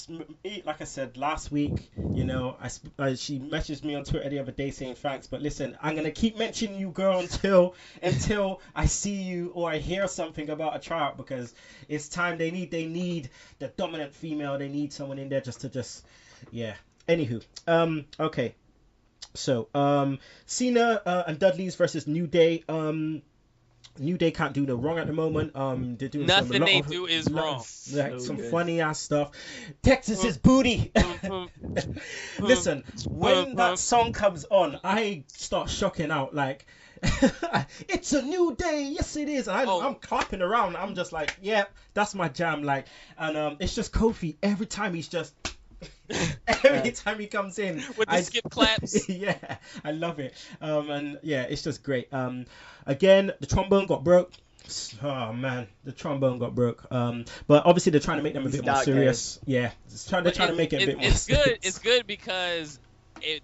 Like I said last week, she messaged me on Twitter the other day saying thanks, but listen, I'm gonna keep mentioning you, girl, until I see you or I hear something about a tryout, because it's time. They need the dominant female. They need someone in there yeah. Anywho, okay. So, Cena and Dudley's versus New Day. New Day can't do no wrong at the moment. They're doing Nothing they do is wrong. Like So some good. funny ass stuff. Texas is booty. Listen, when that song comes on, I start shocking out like, it's a new day. Yes, it is. I'm clapping around. I'm just like, yeah, that's my jam. Like, and it's just Kofi every time he's just. Every time he comes in With the skip claps. Yeah, I love it. And yeah, it's just great. Again, the trombone got broke. Oh man, the trombone got broke. But obviously they're trying to make them a bit more serious. Yeah, they're trying to make it a bit more It's serious. good. It's good because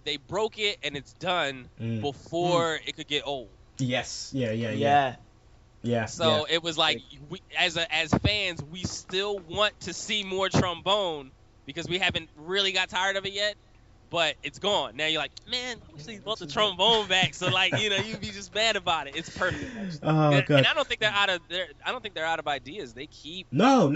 they broke it and it's done before it could get old. Yes. Yeah. So it was like we, as fans, we still want to see more trombone because we haven't really got tired of it yet. But it's gone. Now you're like, man, I wish they brought the trombone back. So like, you'd be just mad about it. It's perfect. Actually. Oh god. And I don't think they're out of ideas. They keep. No.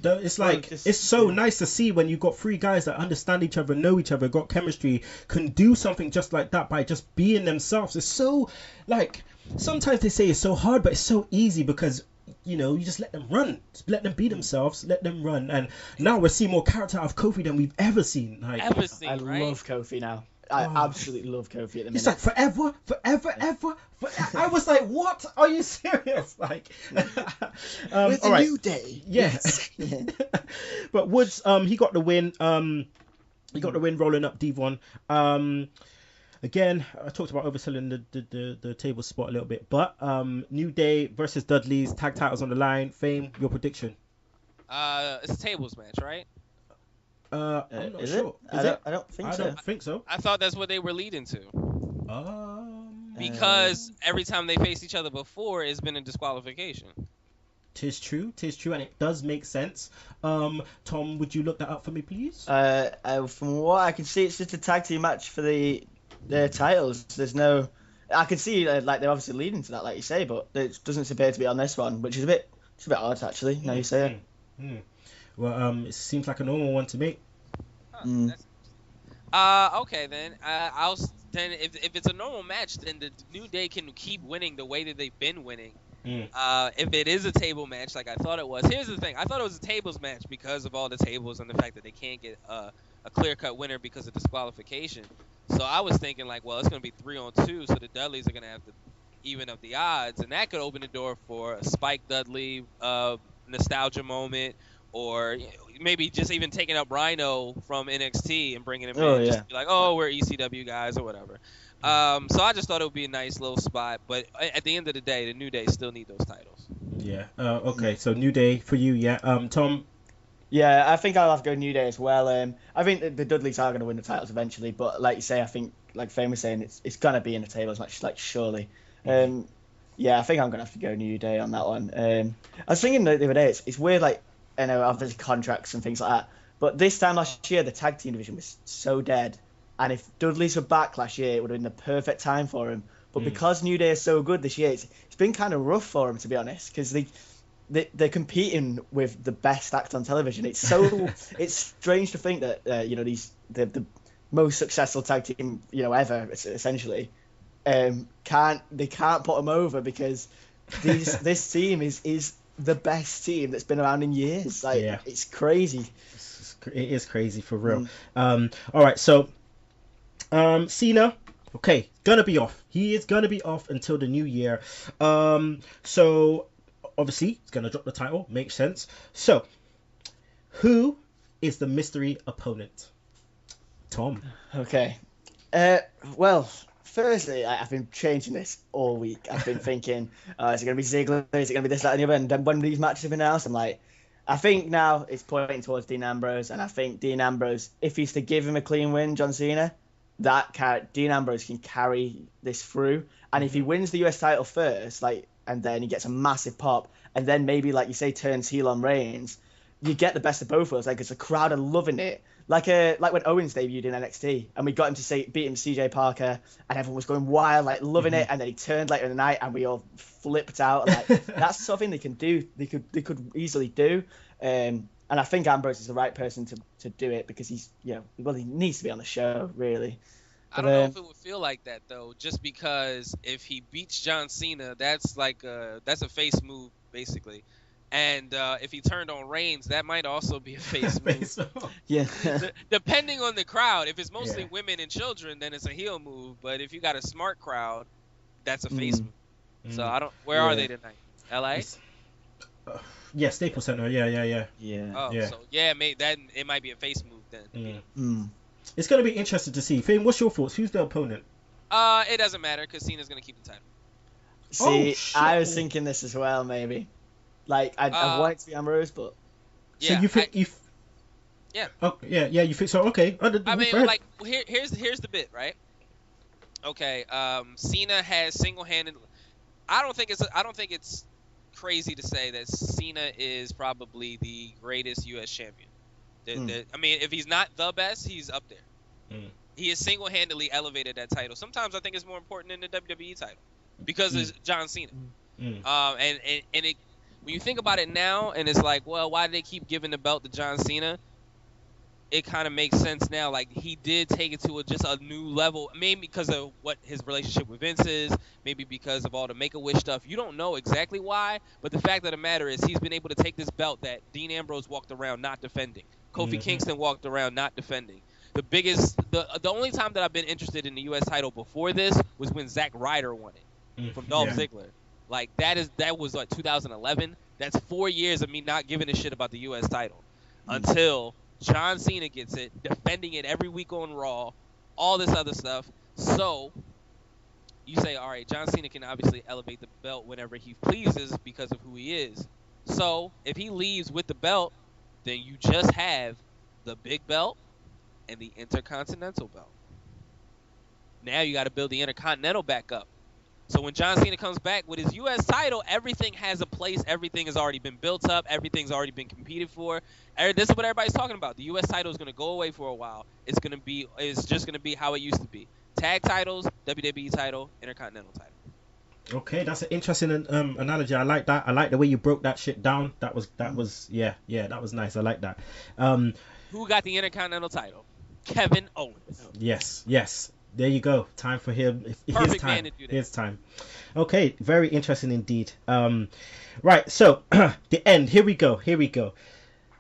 It's like it's so nice to see when you got three guys that understand each other, know each other, got chemistry, can do something just like that by just being themselves. It's so like sometimes they say it's so hard, but it's so easy because. You just let them run, let them be themselves, let them run, and now we're seeing more character out of Kofi than we've ever seen. Like, I right? love Kofi now. I absolutely love Kofi at the minute. It's like forever. I was like, what? Are you serious? Like, with a new day. Yes. But Woods, he got the win. He got the win rolling up Devon. Again, I talked about overselling the table spot a little bit, but New Day versus Dudley's tag titles on the line. Fame, your prediction? It's a tables match, right? I'm not Is sure. it? I don't think I so. don't think so. I thought that's what they were leading to. Because Um, every time they faced each other before, it's been a disqualification. Tis true, and it does make sense. Tom, would you look that up for me, please? From what I can see, it's just a tag team match for the titles. There's no. I can see like they're obviously leading to that, like you say, but it doesn't appear to be on this one, which is a bit odd actually. Now you say it. Well, it seems like a normal one to me. Okay then. Then if it's a normal match, then the New Day can keep winning the way that they've been winning. If it is a table match, like I thought it was, here's the thing: I thought it was a tables match because of all the tables and the fact that they can't get a clear-cut winner because of disqualification. So I was thinking like, well, it's gonna be 3-on-2, so the Dudleys are gonna have to even up the odds, and that could open the door for a Spike Dudley nostalgia moment, or maybe just even taking up Rhino from NXT and bringing him in, just to be like, oh, we're ECW guys or whatever. So I just thought it would be a nice little spot, but at the end of the day, the New Day still need those titles. Yeah. Okay. So New Day for you, yeah. Tom. Yeah, I think I'll have to go New Day as well. I think the Dudleys are going to win the titles eventually, but like you say, I think like Fame was saying, it's going to be in the tables match, like surely. Yeah, I think I'm gonna have to go New Day on that one. I was thinking the other day, it's weird, like, I know obviously contracts and things like that, but this time last year the tag team division was so dead, and if Dudley's were back last year, it would have been the perfect time for him. But because New Day is so good this year, it's been kind of rough for him, to be honest, because they're competing with the best act on television. It's so it's strange to think that the most successful tag team ever essentially can't put them over because this team is the best team that's been around in years. Like it's crazy. It is crazy for real. All right, so Cena. Okay, gonna be off. He is gonna be off until the new year. So obviously he's gonna drop the title. Makes sense. So who is the mystery opponent? Tom. Okay. Well, firstly, I've been changing this all week. I've been thinking, is it gonna be Ziggler? Is it gonna be this, that, and the other? And then when these matches have been announced, I'm like, I think now it's pointing towards Dean Ambrose, and I think Dean Ambrose, if he's to give him a clean win, John Cena, Dean Ambrose can carry this through. And if he wins the US title first, and then he gets a massive pop, and then maybe, like you say, turns heel on Reigns, you get the best of both worlds. Because the crowd are loving it. Like when Owens debuted in NXT, and we got him to beat him CJ Parker, and everyone was going wild, loving it, and then he turned later in the night, and we all flipped out. That's something they can do. They could easily do. And I think Ambrose is the right person to do it because he's, he needs to be on the show, really. I don't know if it would feel like that though, just because if he beats John Cena, that's a face move basically, and if he turned on Reigns, that might also be a face move. Yeah. Depending on the crowd, if it's mostly women and children, then it's a heel move. But if you got a smart crowd, that's a face move. So I don't. Where are they tonight? LA. Yeah, Staples Center. Yeah. Oh, yeah. So it might be a face move then. It's gonna be interesting to see. Finn, what's your thoughts? Who's the opponent? It doesn't matter because Cena's gonna keep the title. See, I was thinking this as well, maybe. I want it to be Ambrose, but yeah, so you think Yeah. Oh, yeah, you think so? Okay. I mean, here's the bit, right? Okay. Cena has single-handed. I don't think it's crazy to say that Cena is probably the greatest U.S. champion. I mean, if he's not the best, he's up there. He has single-handedly elevated that title. Sometimes I think it's more important than the WWE title because it's John Cena. And it, when you think about it now, and it's like, well, why do they keep giving the belt to John Cena? It kind of makes sense now. Like, he did take it to just a new level, maybe because of what his relationship with Vince is, maybe because of all the Make-A-Wish stuff. You don't know exactly why, but the fact of the matter is he's been able to take this belt that Dean Ambrose walked around not defending. Kofi Kingston walked around not defending. The only time that I've been interested in the U.S. title before this was when Zack Ryder won it from Dolph Ziggler. Like, that was like 2011. That's 4 years of me not giving a shit about the U.S. title until John Cena gets it, defending it every week on Raw, all this other stuff. So you say, all right, John Cena can obviously elevate the belt whenever he pleases because of who he is. So if he leaves with the belt, then you just have the big belt and the Intercontinental belt. Now you got to build the Intercontinental back up. So when John Cena comes back with his U.S. title, everything has a place. Everything has already been built up. Everything's already been competed for. This is what everybody's talking about. The U.S. title is going to go away for a while. It's just going to be how it used to be. Tag titles, WWE title, Intercontinental title. Okay, that's an interesting analogy. I like that. I like the way you broke that shit down. That was that was nice. I like that. Who got the Intercontinental title? Kevin Owens. Yes. There you go. Time for him. Perfect man to do that. His time. Okay, very interesting indeed. Right, so the end. Here we go.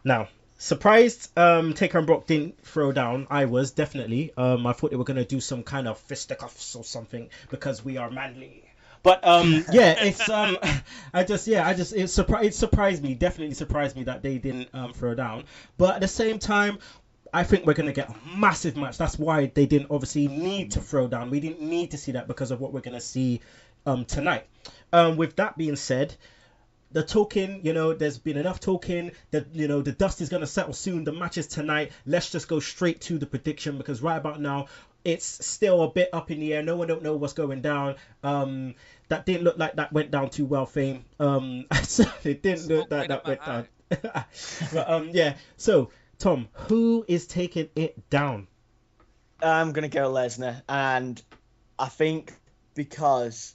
Now, surprised Taker and Brock didn't throw down. I was definitely. I thought they were gonna do some kind of fisticuffs or something because we are manly. But it's it surprised me. Definitely surprised me that they didn't throw down. But at the same time, I think we're going to get a massive match. That's why they didn't obviously need to throw down. We didn't need to see that because of what we're going to see tonight. With that being said, the talking, there's been enough talking. That the dust is going to settle soon. The match is tonight. Let's just go straight to the prediction because right about now, it's still a bit up in the air. No one don't know what's going down. That didn't look like that went down too well, Fame. It didn't look like that went down. But yeah. So Tom, who is taking it down? I'm gonna go Lesnar, and I think because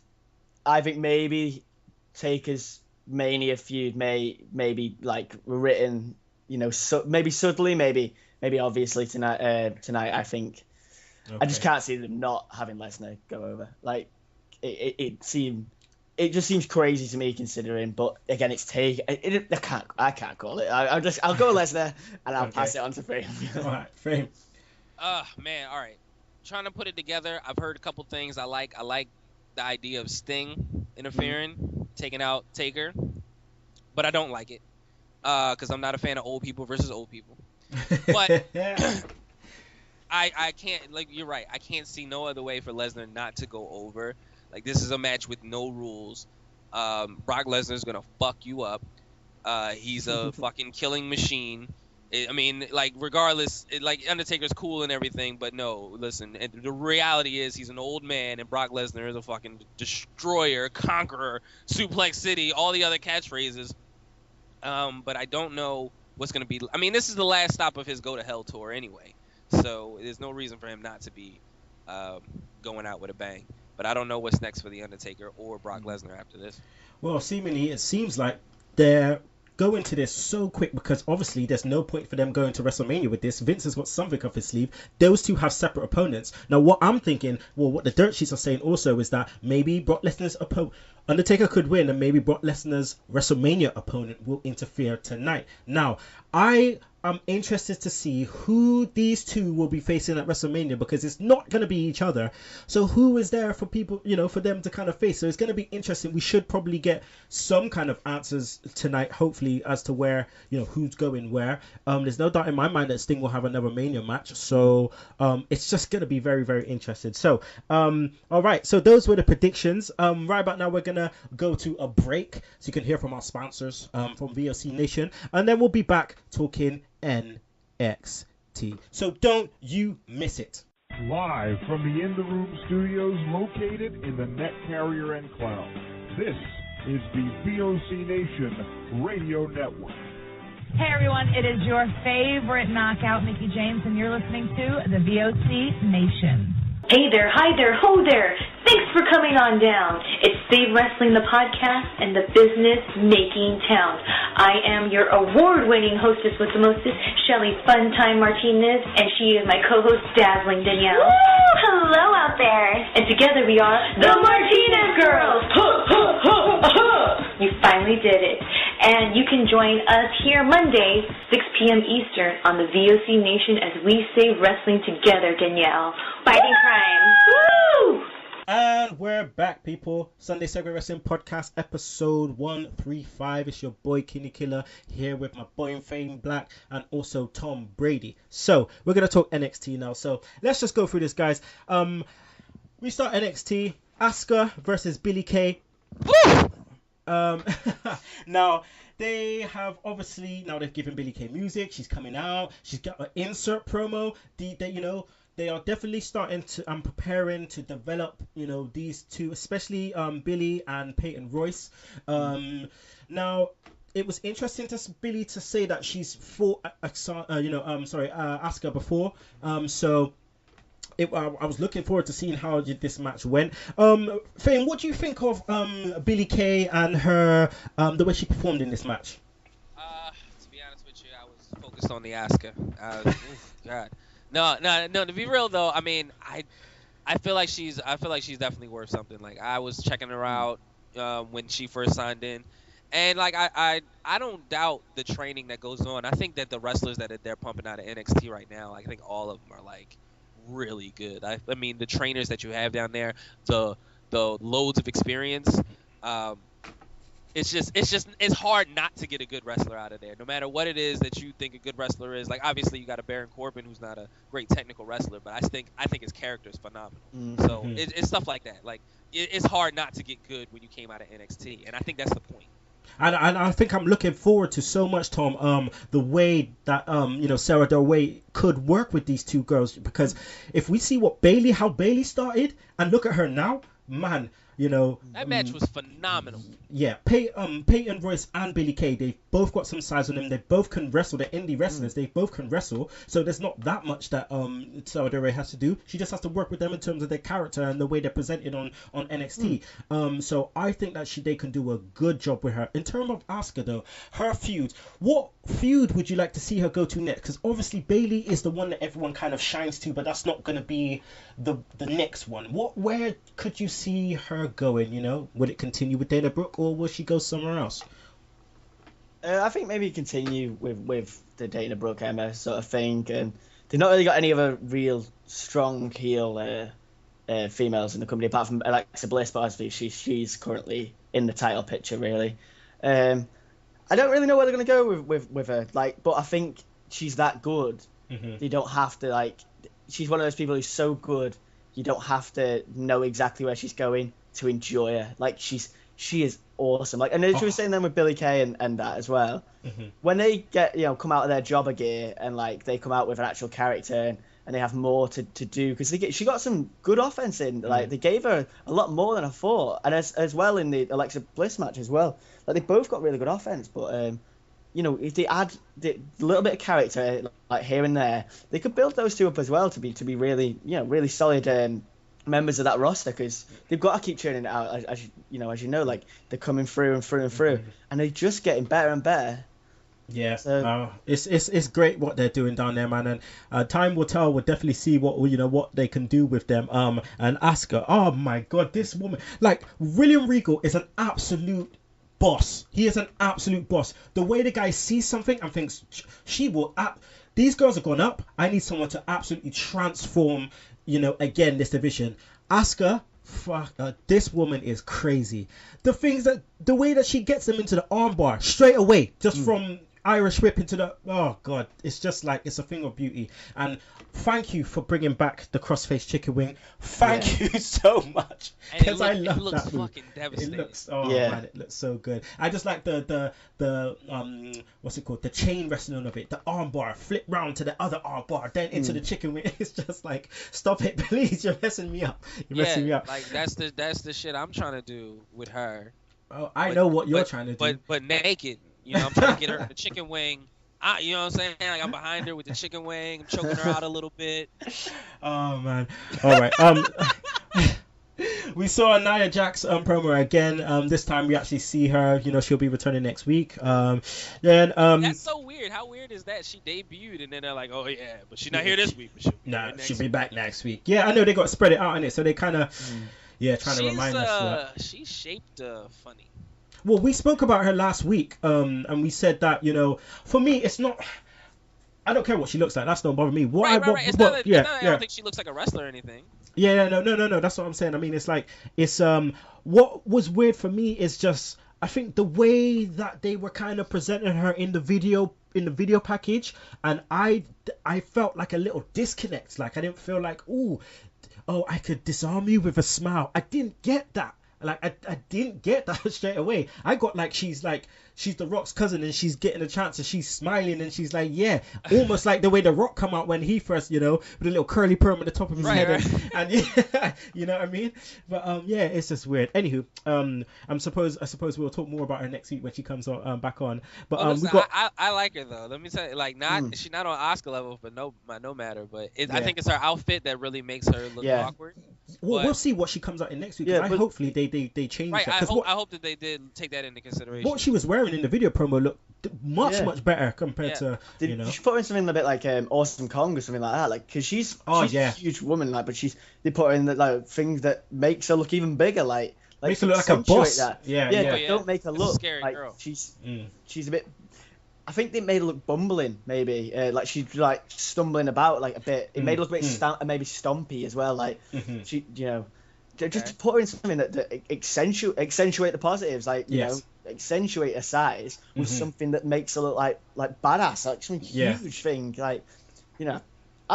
I think maybe Taker's Mania feud maybe like written, maybe subtly, maybe obviously tonight. I think I just can't see them not having Lesnar go over. Like it just seems crazy to me considering. But again, it's Taker. I can't call it. I'll go Lesnar and I'll pass it on to Frame. All right, Frame. Man, all right. Trying to put it together. I've heard a couple things I like. I like the idea of Sting interfering, taking out Taker, but I don't like it because I'm not a fan of old people versus old people. But I can't, like, you're right. I can't see no other way for Lesnar not to go over. Like, this is a match with no rules. Brock Lesnar's gonna fuck you up. He's a fucking killing machine. I mean, like, regardless, like, Undertaker's cool and everything, but no, listen, and the reality is he's an old man, and Brock Lesnar is a fucking destroyer, conqueror, suplex city, all the other catchphrases. But I don't know what's going to be. I mean, this is the last stop of his Go to Hell tour anyway, so there's no reason for him not to be going out with a bang. But I don't know what's next for The Undertaker or Brock Lesnar after this. Well, seemingly, it seems like they're go into this so quick because obviously there's no point for them going to WrestleMania with this. Vince has got something up his sleeve. Those two have separate opponents. Now, what I'm thinking, well, what the dirt sheets are saying also is that maybe Brock Lesnar's Undertaker could win, and maybe Brock Lesnar's WrestleMania opponent will interfere tonight. Now, I am interested to see who these two will be facing at WrestleMania because it's not going to be each other. So who is there for people, for them to kind of face? So it's going to be interesting. We should probably get some kind of answers tonight, hopefully, as to where, who's going where. There's no doubt in my mind that Sting will have another Mania match. So it's just going to be very, very interesting. So, all right. So those were the predictions. Right about now, we're going to go to a break so you can hear from our sponsors from VOC Nation. And then we'll be back talking NXT. So don't you miss it. Live from the In the Room studios located in the Net Carrier Enclave. This is the VOC Nation Radio Network. Hey everyone, it is your favorite knockout, Mickey James, and you're listening to the VOC Nation. Hey there, hi there, ho there. Thanks for coming on down. It's Save Wrestling, the podcast, and the business-making town. I am your award-winning hostess with the mostest, Shelly Funtime Martinez, and she is my co-host, Dazzling Danielle. Woo! Hello out there. And together we are the Martinez Girls. You finally did it. And you can join us here Monday, 6 p.m. Eastern on the VOC Nation as we save wrestling together, Danielle. Fighting crime. Woo! And we're back, people. Sunday Segue Wrestling Podcast, episode 135. It's your boy, Kinny Killa, here with my boy Fame Black and also Tom Brady. So, we're going to talk NXT now. So, let's just go through this, guys. We start NXT. Asuka versus Billie Kay. Now, they have obviously, now they've given Billie Kay music. She's coming out. She's got an insert promo. They are definitely starting to preparing to develop, these two, especially Billie and Peyton Royce. Now, it was interesting to Billie to say that she's fought Asuka before. So I was looking forward to seeing how this match went. Fame, what do you think of Billie Kay and her the way she performed in this match? To be honest with you, I was focused on the Asuka. God. No. To be real though, I mean, I feel like she's definitely worth something. Like, I was checking her out when she first signed in, and like I don't doubt the training that goes on. I think that the wrestlers that they're pumping out of NXT right now, I think all of them are like really good. I mean, the trainers that you have down there, the loads of experience. It's hard not to get a good wrestler out of there, no matter what it is that you think a good wrestler is. Like, obviously you got a Baron Corbin who's not a great technical wrestler, but I think his character is phenomenal. Mm-hmm. So it's stuff like that. Like, it's hard not to get good when you came out of NXT, and I think that's the point. And I think I'm looking forward to so much, Tom, the way that Sarah Del Rey could work with these two girls, because if we see how Bailey started and look at her now, man, that match was phenomenal. Yeah, Peyton Royce and Billie Kay, they've both got some size on them. They both can wrestle. They're indie wrestlers. They both can wrestle. So there's not that much that Sarah Del Rey has to do. She just has to work with them in terms of their character and the way they're presented on NXT. So I think that they can do a good job with her. In terms of Asuka, though, her feud, what feud would you like to see her go to next? Because obviously Bailey is the one that everyone kind of shines to, but that's not going to be the next one. Where could you see her going? Would it continue with Dana Brooke, or will she go somewhere else? I think maybe continue with the Dana Brooke Emma sort of thing, and they've not really got any other real strong heel females in the company apart from Alexa Bliss, but obviously she's currently in the title picture really. I don't really know where they're going to go with her, but I think she's that good. You don't have to she's one of those people who's so good you don't have to know exactly where she's going to enjoy her. She is awesome. I know she was saying that with Billie Kay and that as well. When they get come out of their jobber gear and they come out with an actual character and they have more to do, because she got some good offense in. They gave her a lot more than I thought, and as well in the Alexa Bliss match as well. They both got really good offense, but if they add a little bit of character here and there, they could build those two up as well to be really really solid members of that roster, because they've got to keep churning it out as you know they're coming through and through and through, and they're just getting better and better. Yeah, so, it's great what they're doing down there, man, and time will tell. We'll definitely see what they can do with them. And Asuka, oh my God, this woman, William Regal is an absolute boss. He is an absolute boss. The way the guy sees something and thinks she will. These girls have gone up. I need someone to absolutely transform. Again, this division. Asuka, this woman is crazy. The way that she gets them into the armbar straight away, just from Irish whip into the, oh God, it's just it's a thing of beauty. And thank you for bringing back the crossface chicken wing. Thank you so much, because I love that. It looks fucking devastating. Man, it looks so good. I just like the what's it called? The chain wrestling of it, the armbar, flip round to the other armbar, then into the chicken wing. It's just stop it, please. You're messing me up. Messing me up. That's the shit I'm trying to do with her. Oh, I know what you're trying to do. But naked. I'm trying to get her in the chicken wing. You know what I'm saying? I'm behind her with the chicken wing. I'm choking her out a little bit. Oh, man. All right. We saw Nia Jax promo again. This time we actually see her. She'll be returning next week. That's so weird. How weird is that? She debuted and then they're like, oh yeah, but she's not here this week. But she'll be back next week. Yeah, I know they got to spread it out in it, so they kind of trying to remind us. She's shaped funny. Well, we spoke about her last week, and we said that, for me, it's not. I don't care what she looks like. That's don't bother me. Right. It's not I don't think she looks like a wrestler or anything. Yeah, no. That's what I'm saying. I mean, it's what was weird for me is just, I think the way that they were kind of presenting her in the video package, and I felt like a little disconnect. I didn't feel I could disarm you with a smile. I didn't get that. I didn't get that straight away. I got she's the Rock's cousin and she's getting a chance and she's smiling and she's almost like the way the Rock come out when he first, with a little curly perm at the top of his head. Right. And you know what I mean? But it's just weird. Anywho, I suppose we'll talk more about her next week when she comes on back on. But listen, I like her though. Let me say, she's not on Asuka level, but no matter. But I think it's her outfit that really makes her look awkward. Well, we'll see what she comes out in next week. Hopefully they change right, that. I hope that they did take that into consideration. What she was wearing in the video promo looked much better compared to You should put her in something a bit like Awesome Kong or something like that, because she's a huge woman, but they put her in things that makes her look even bigger, makes her look like a boss. That. Don't make her look like girl. She's a bit. I think they made her look bumbling, maybe. She's stumbling about a bit. It made her look a bit maybe stompy as well. She, just put her in something that accentuate the positives, accentuate her size with something that makes her look like badass, some huge thing. I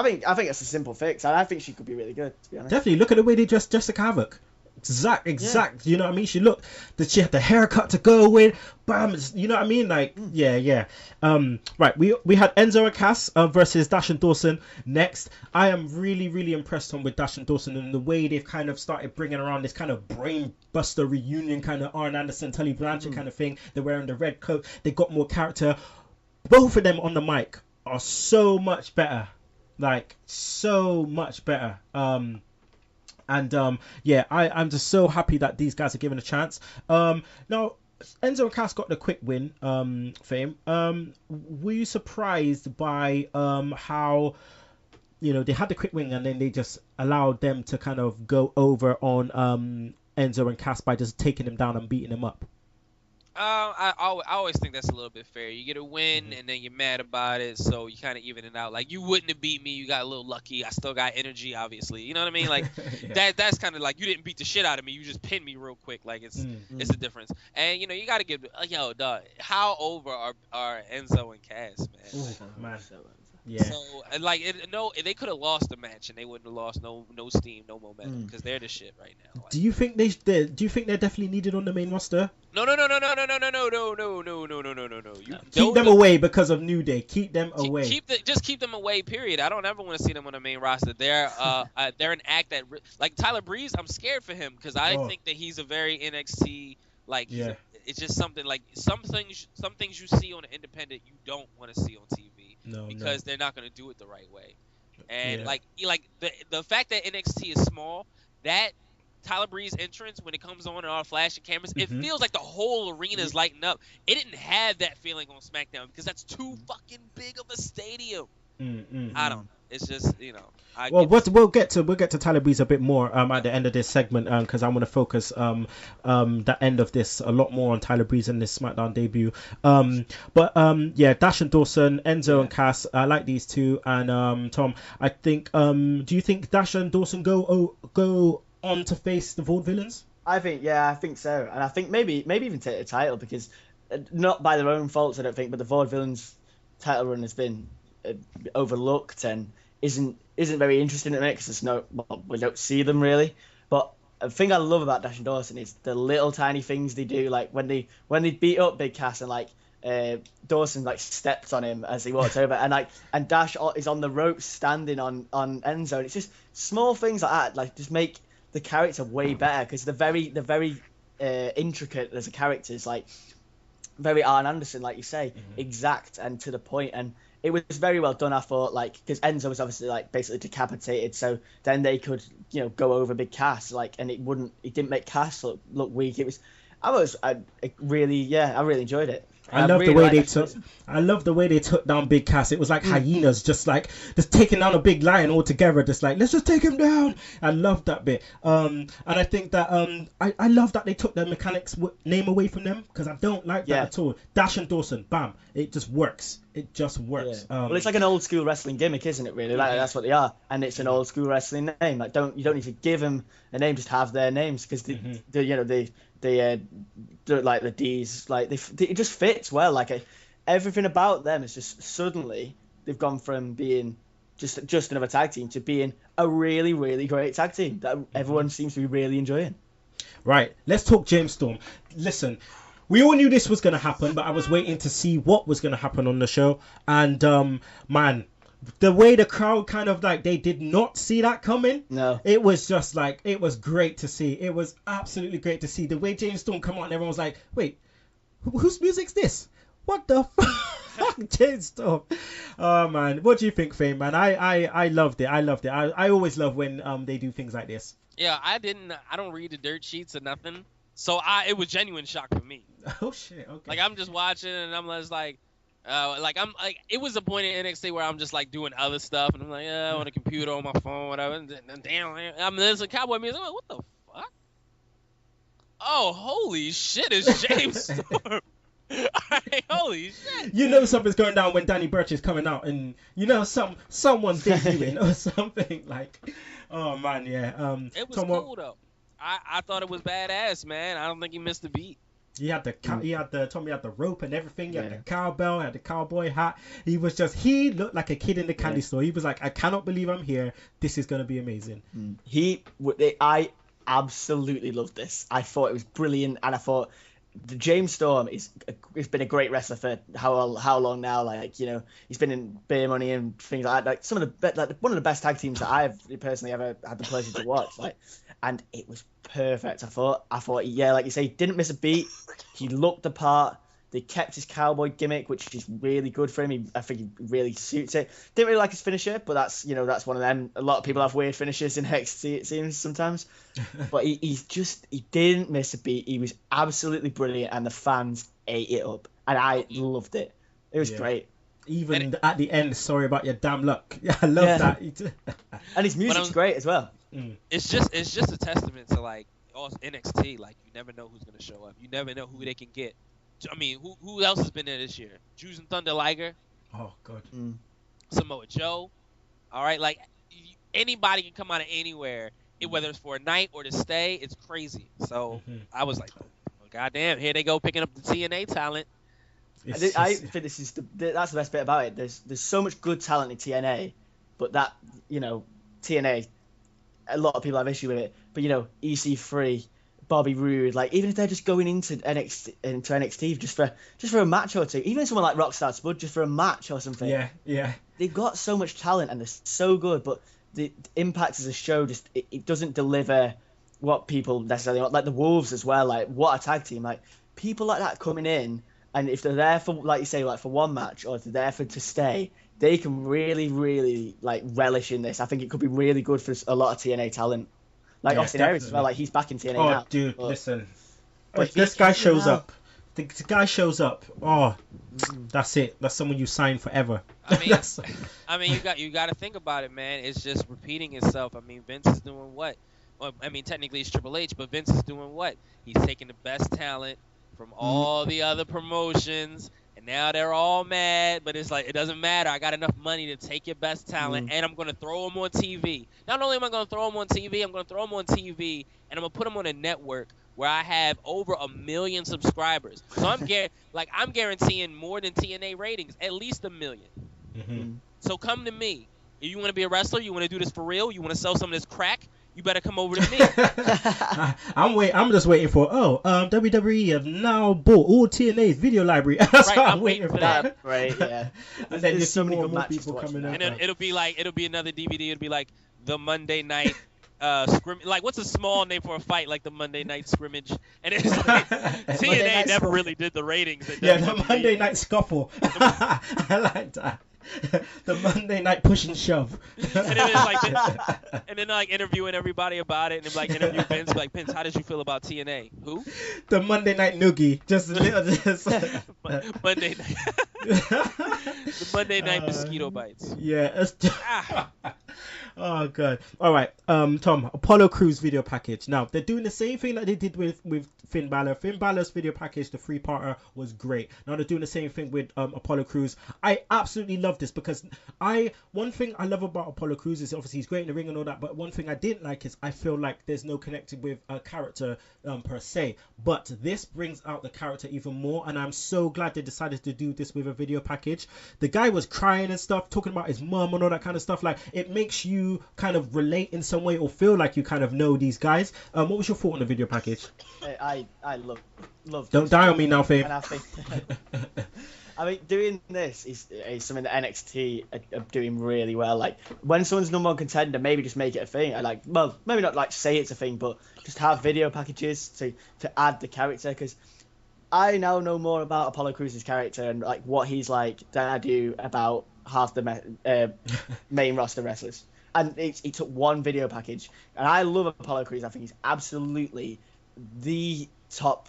think it's a simple fix, and I think she could be really good, to be honest. Definitely, look at the way they dressed Jessica Havoc. Exact. You know what I mean? She had the haircut to go with. Bam. You know what I mean? Like, yeah. Right. We had Enzo and Cass versus Dash and Dawson next. I am really, really impressed with Dash and Dawson and the way they've kind of started bringing around this kind of brain buster reunion kind of Arn Anderson, Tully Blanchard kind of thing. They're wearing the red coat. They got more character. Both of them on the mic are so much better. Like, so much better. I'm just so happy that these guys are given a chance. Now, Enzo and Cass got the quick win, fame. Were you surprised by how, they had the quick win and then they just allowed them to kind of go over on Enzo and Cass by just taking them down and beating them up? I always think that's a little bit fair. You get a win and then you're mad about it, so you kind of even it out. Like, you wouldn't have beat me, you got a little lucky. I still got energy, obviously. You know what I mean? Like, that's kind of like, you didn't beat the shit out of me, you just pinned me real quick. Like, it's a difference. And you got to give dog. How over are Enzo and Cass, man? Ooh, man. Yeah. So, they could have lost the match and they wouldn't have lost no steam, no momentum, because they're the shit right now. Like, do you think they're definitely needed on the main roster? No. Keep them away because of New Day. Keep them away. Just keep them away. Period. I don't ever want to see them on the main roster. They're an act that, like, Tyler Breeze. I'm scared for him because I think that he's a very NXT like. Yeah. It's just something like some things you see on an independent you don't want to see on TV. Because they're not going to do it the right way. And like the fact that NXT is small, that Tyler Breeze entrance when it comes on and all flashing cameras, it feels like the whole arena is lighting up. It didn't have that feeling on SmackDown because that's too fucking big of a stadium. I don't know. It's just, we'll get to Tyler Breeze a bit more at the end of this segment because I want to focus the end of this a lot more on Tyler Breeze and this SmackDown debut. Dash and Dawson, Enzo and Cass, I like these two. And Tom, I think, do you think Dash and Dawson go on to face the Vaudevillains? I think so, and I think maybe even take the title because not by their own faults, I don't think, but the Vaudevillains title run has been overlooked and isn't very interesting at me because we don't see them really. But the thing I love about Dash and Dawson is the little tiny things they do, like when they beat up Big Cass and like Dawson like stepped on him as he walked over and Dash is on the ropes standing on Enzo, and it's just small things like that like just make the character way better because they're very intricate as a character. It's like very Arn Anderson, like you say, exact and to the point, and it was very well done, I thought, like, because Enzo was obviously like basically decapitated, so then they could, go over Big Cass, like, and it didn't make Cass look weak. I really enjoyed it. I love the way they took down Big Cass. It was like hyenas, just taking down a big lion altogether. Just like, let's just take him down. I love that bit. And I think that I love that they took the Mechanics name away from them because I don't like that at all. Dash and Dawson, bam, it just works. It just works. Yeah. Well, it's like an old school wrestling gimmick, isn't it? Really, like that's what they are, and it's an old school wrestling name. Like, you don't need to give them a name, just have their names because they like the D's, like it just fits well. Like everything about them is just suddenly they've gone from being just another tag team to being a really, really great tag team that everyone seems to be really enjoying. Right, let's talk James Storm. Listen, we all knew this was going to happen, but I was waiting to see what was going to happen on the show. And man, the way the crowd kind of like, they did not see that coming. No. It was just like, it was great to see. It was absolutely great to see. The way James Storm come out and everyone was like, wait, whose music's this? What the fuck? James Storm. Oh man, what do you think, Fame, man? I loved it. I always love when they do things like this. Yeah, I don't read the dirt sheets or nothing. So it was genuine shock for me. Oh shit, okay. Like, I'm just watching and I'm just like, it was a point in NXT where I'm just like doing other stuff and I'm like, on a computer, on my phone, whatever. And damn, there's a cowboy music. I'm like, what the fuck? Oh, holy shit, it's James Storm. Holy shit. You know something's going down when Danny Burch is coming out and someone's debuting or something like. Oh man, yeah. It was cool though. I thought it was badass, man. I don't think he missed a beat. He had the rope and everything. He had the cowbell, had the cowboy hat. He looked like a kid in the candy store. He was like, I cannot believe I'm here. This is gonna be amazing. I absolutely loved this. I thought it was brilliant, and I thought the James Storm has been a great wrestler for how long now? Like, you know, he's been in Beer Money and things like that. Like some of the one of the best tag teams that I've personally ever had the pleasure to watch. Like, and it was perfect. I thought, yeah, like you say, he didn't miss a beat. He looked the part. They kept his cowboy gimmick, which is really good for him. I think he really suits it. Didn't really like his finisher, but that's one of them. A lot of people have weird finishers in NXT, it seems sometimes. But he didn't miss a beat. He was absolutely brilliant, and the fans ate it up, and I loved it. It was great. Even at the end, sorry about your damn luck. I love that. And his music's great as well. It's just a testament to like NXT. Like, you never know who's gonna show up. You never know who they can get. I mean, who else has been there this year? Juice and Thunder Liger. Oh God. Samoa Joe. All right, like anybody can come out of anywhere, whether it's for a night or to stay. It's crazy. So I was like, oh, goddamn, here they go picking up the TNA talent. I think that's the best bit about it. There's so much good talent in TNA, but that, you know, TNA, a lot of people have issue with it. But, you know, EC3, Bobby Roode, like, even if they're just going into NXT just for a match or two, even someone like Rockstar Spud just for a match or something. Yeah. They've got so much talent and they're so good, but the Impact as a show just it doesn't deliver what people necessarily want. Like the Wolves as well, like what a tag team. Like people like that coming in, and if they're there for, like you say, like for one match, or if they're there to stay, they can really, really like relish in this. I think it could be really good for a lot of TNA talent. Like Austin Aries as well, like he's back in TNA now. Oh, dude, listen. If this guy shows up, the guy shows up. Oh, that's it. That's someone you sign forever. I mean, you got to think about it, man. It's just repeating itself. I mean, Vince is doing what? Well, I mean, technically it's Triple H, but Vince is doing what? He's taking the best talent from all the other promotions, and now they're all mad. But it's like, it doesn't matter. I got enough money to take your best talent, and I'm going to throw them on TV. Not only am I going to throw them on TV, I'm going to throw them on TV, and I'm going to put them on a network where I have over 1 million subscribers. So I'm guaranteeing more than TNA ratings, at least 1 million. So come to me. If you want to be a wrestler, you want to do this for real, you want to sell some of this crack, you better come over to me. I'm just waiting for WWE have now bought all TNA's video library. That's right, I'm waiting for that. Right, yeah. And then there's so many more good matches people coming now. in. And it'll be another DVD. It'll be like the Monday night scrimmage. Like, what's a small name for a fight like the Monday night scrimmage? And it's like TNA never really did the ratings. The Monday night scuffle. I like that. The Monday night push and shove. And then it's like, interviewing everybody about it, and like interview Vince, like, Vince, how did you feel about TNA? Who? The Monday night noogie, just Monday night. The Monday night mosquito bites. Yeah. Oh god. All right. Tom, Apollo Crews video package. Now they're doing the same thing that they did with Finn Balor. Finn Balor's video package, the 3-parter, was great. Now they're doing the same thing with Apollo Crews. I absolutely love this because one thing I love about Apollo Crews is obviously he's great in the ring and all that, but one thing I didn't like is I feel like there's no connected with a character per se. But this brings out the character even more, and I'm so glad they decided to do this with a video package. The guy was crying and stuff, talking about his mum and all that kind of stuff. Like, it makes you kind of relate in some way or feel like you kind of know these guys. What was your thought on the video package? I love. Don't die on me now, Faith. And I mean, doing this is something that NXT are doing really well. Like, when someone's number one contender, maybe just make it a thing. Maybe not like say it's a thing, but just have video packages to add the character, because I now know more about Apollo Crews' character and like what he's like than I do about half the main roster wrestlers. And he took one video package, and I love Apollo Crews. I think he's absolutely the top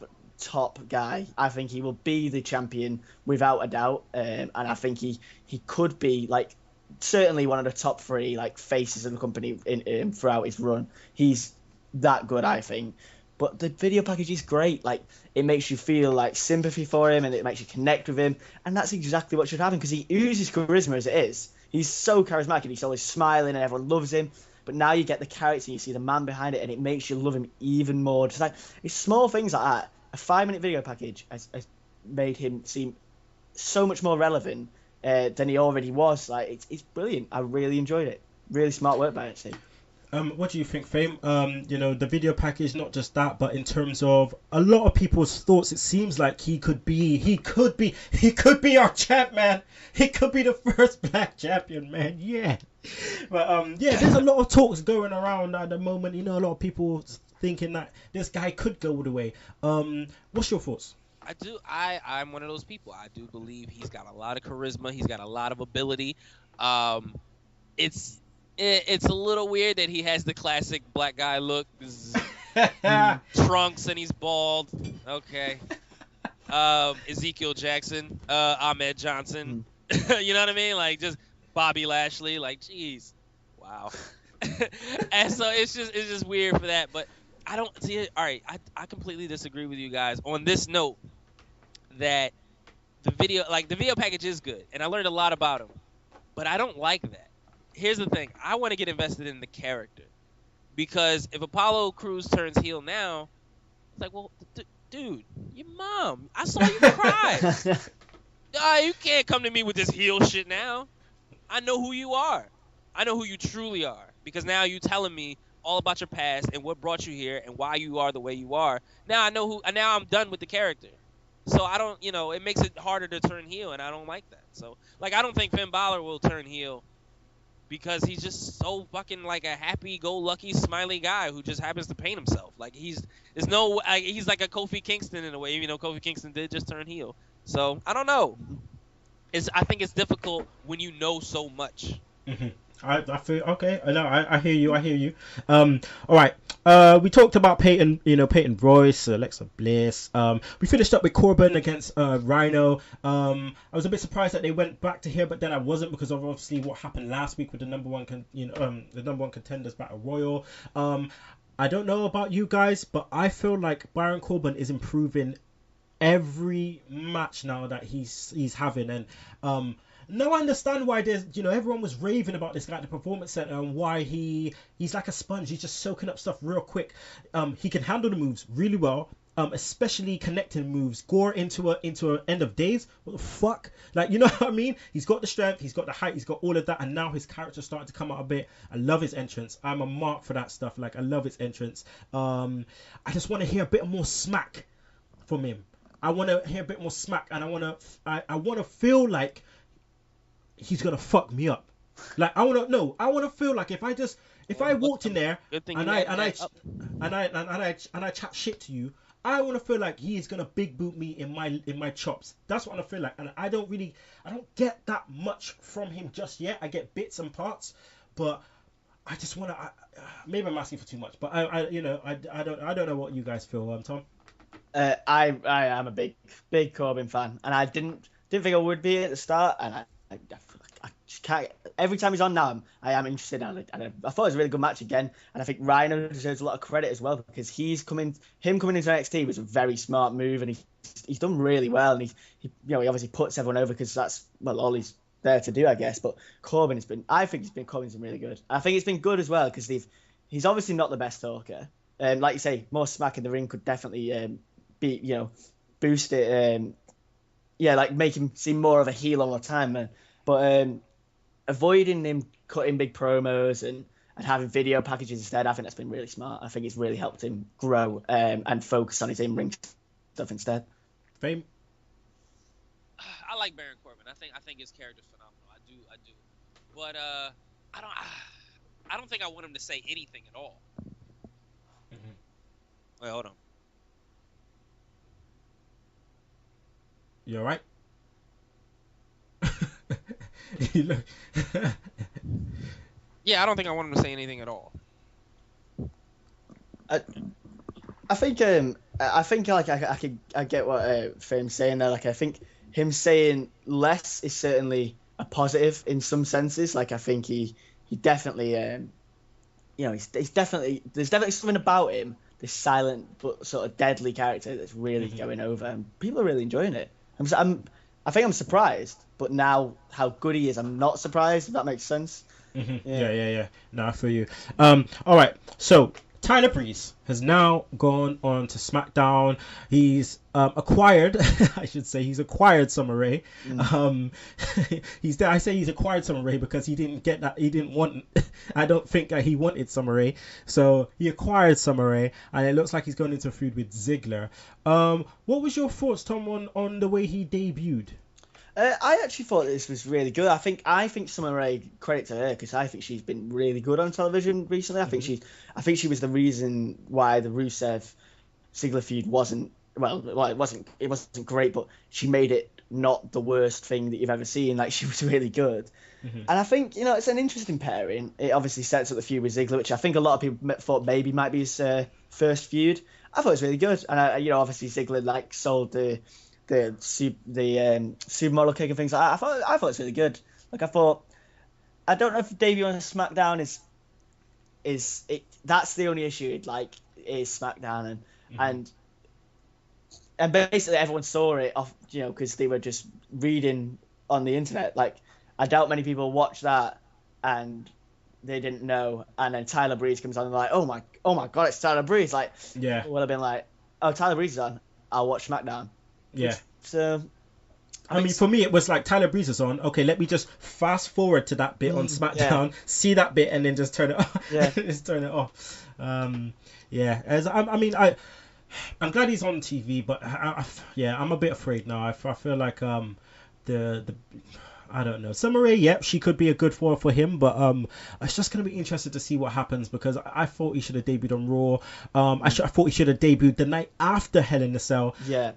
guy. I think he will be the champion without a doubt, and I think he could be like certainly one of the top 3 like faces of the company in throughout his run. He's that good, I think. But the video package is great. Like, it makes you feel like sympathy for him, and it makes you connect with him, and that's exactly what should happen, because he oozes charisma as it is. He's so charismatic, he's always smiling, and everyone loves him. But now you get the character, and you see the man behind it, and it makes you love him even more. Just like, it's small things like that. A 5-minute video package has made him seem so much more relevant than he already was. Like, it's brilliant. I really enjoyed it. Really smart work by it, Steve. What do you think, Fame? The video package, not just that, but in terms of a lot of people's thoughts, it seems like he could be our champ, man. He could be the first black champion, man. Yeah. But there's a lot of talks going around at the moment. A lot of people thinking that this guy could go all the way. What's your thoughts? I'm one of those people. I do believe he's got a lot of charisma. He's got a lot of ability. It's a little weird that he has the classic black guy look, trunks, and he's bald. Okay. Ezekiel Jackson, Ahmed Johnson. You know what I mean? Like just Bobby Lashley. Like, jeez, wow. And so it's just weird for that. But I don't see it. All right, I completely disagree with you guys on this note that the video package is good, and I learned a lot about him, but I don't like that. Here's the thing. I want to get invested in the character. Because if Apollo Crews turns heel now, it's like, well, dude, your mom. I saw you cry. You can't come to me with this heel shit now. I know who you are. I know who you truly are. Because now you're telling me all about your past and what brought you here and why you are the way you are. Now I know now I'm done with the character. So I don't, it makes it harder to turn heel, and I don't like that. So, I don't think Finn Balor will turn heel. Because he's just so fucking like a happy-go-lucky, smiley guy who just happens to paint himself. Like he's like a Kofi Kingston in a way. Kofi Kingston did just turn heel. So I don't know. I think it's difficult when you know so much. Mm-hmm. I feel okay. I hear you. All right. We talked about Peyton Royce, Alexa Bliss. We finished up with Corbin against Rhino. I was a bit surprised that they went back to here, but then I wasn't because of obviously what happened last week with the number one contenders battle royal. I don't know about you guys, but I feel like Baron Corbin is improving every match now that he's having, and now I understand why there's, everyone was raving about this guy at the Performance Center and why he's like a sponge. He's just soaking up stuff real quick. He can handle the moves really well, especially connecting moves. Gore into an End of Days. What the fuck? Like, you know what I mean? He's got the strength, he's got the height, he's got all of that, and now his character's starting to come out a bit. I love his entrance. I'm a mark for that stuff. Like, I love his entrance. I just want to hear a bit more smack from him. I want to hear a bit more smack, and I want to feel like he's gonna fuck me up. Like I want to feel like if I walked in there and I chat shit to you, I want to feel like he is gonna big boot me in my chops. That's what I feel like, and I don't get that much from him just yet. I get bits and parts, but I just want to. Maybe I'm asking for too much, but I don't know what you guys feel, Tom. I am a big Corbin fan, and I didn't think I would be at the start, and I just can't. Every time he's on now, I am interested. And I thought it was a really good match again. And I think Rhino deserves a lot of credit as well because him coming into NXT was a very smart move, and he's done really well. And he obviously puts everyone over because that's all he's there to do, I guess. But Corbin's been really good. I think it's been good as well because he's obviously not the best talker. Like you say, more smack in the ring could definitely boost it. Like make him seem more of a heel all the time, man. But avoiding him cutting big promos and having video packages instead, I think that's been really smart. I think it's really helped him grow and focus on his in-ring stuff instead. Fame. I like Baron Corbin. I think his character's phenomenal. I do. But I don't think I want him to say anything at all. Mm-hmm. Wait, hold on. You all right? Yeah, I don't think I want him to say anything at all. I think like I get what Fame's saying there. Like I think him saying less is certainly a positive in some senses. Like I think he definitely he's definitely there's definitely something about him, this silent but sort of deadly character that's really going over, and people are really enjoying it. I think I'm surprised, but now how good he is, I'm not surprised. If that makes sense. Mm-hmm. Yeah. No, I feel you. All right. So Tyler Breeze has now gone on to SmackDown. He's acquired, I should say, he's acquired Summer Rae. I say he's acquired Summer Rae because he didn't get that. He didn't want. I don't think that he wanted Summer Rae, so he acquired Summer Rae, and it looks like he's going into a feud with Ziggler. What was your thoughts, Tom, on the way he debuted? I actually thought this was really good. I think Summer Rae, credit to her, because I think she's been really good on television recently. I think she was the reason why the Rusev Ziggler feud wasn't it wasn't great, but she made it not the worst thing that you've ever seen. Like, she was really good. And I think, it's an interesting pairing. It obviously sets up the feud with Ziggler, which I think a lot of people thought maybe might be his first feud. I thought it was really good, and obviously Ziggler sold the supermodel kick and things like that. I thought it was really good. Like, I don't know if debut on SmackDown is that's the only issue. Is SmackDown and basically everyone saw it off, because they were just reading on the internet. Like, I doubt many people watched that and they didn't know. And then Tyler Breeze comes on and like, oh my god, it's Tyler Breeze. Like, yeah, it would have been like, oh, Tyler Breeze is on, I'll watch SmackDown. Yeah. So, I mean, for me, it was like Tyler Breeze is on. Okay, let me just fast forward to that bit on SmackDown, see that bit, and then just turn it off. Yeah. Just turn it off. I'm glad he's on TV, but I'm a bit afraid now. I feel like the I don't know. Summer Rae, yep, she could be a good for him, but it's just gonna be interested to see what happens, because I thought he should have debuted on Raw. I thought he should have debuted the night after Hell in a Cell. Yeah.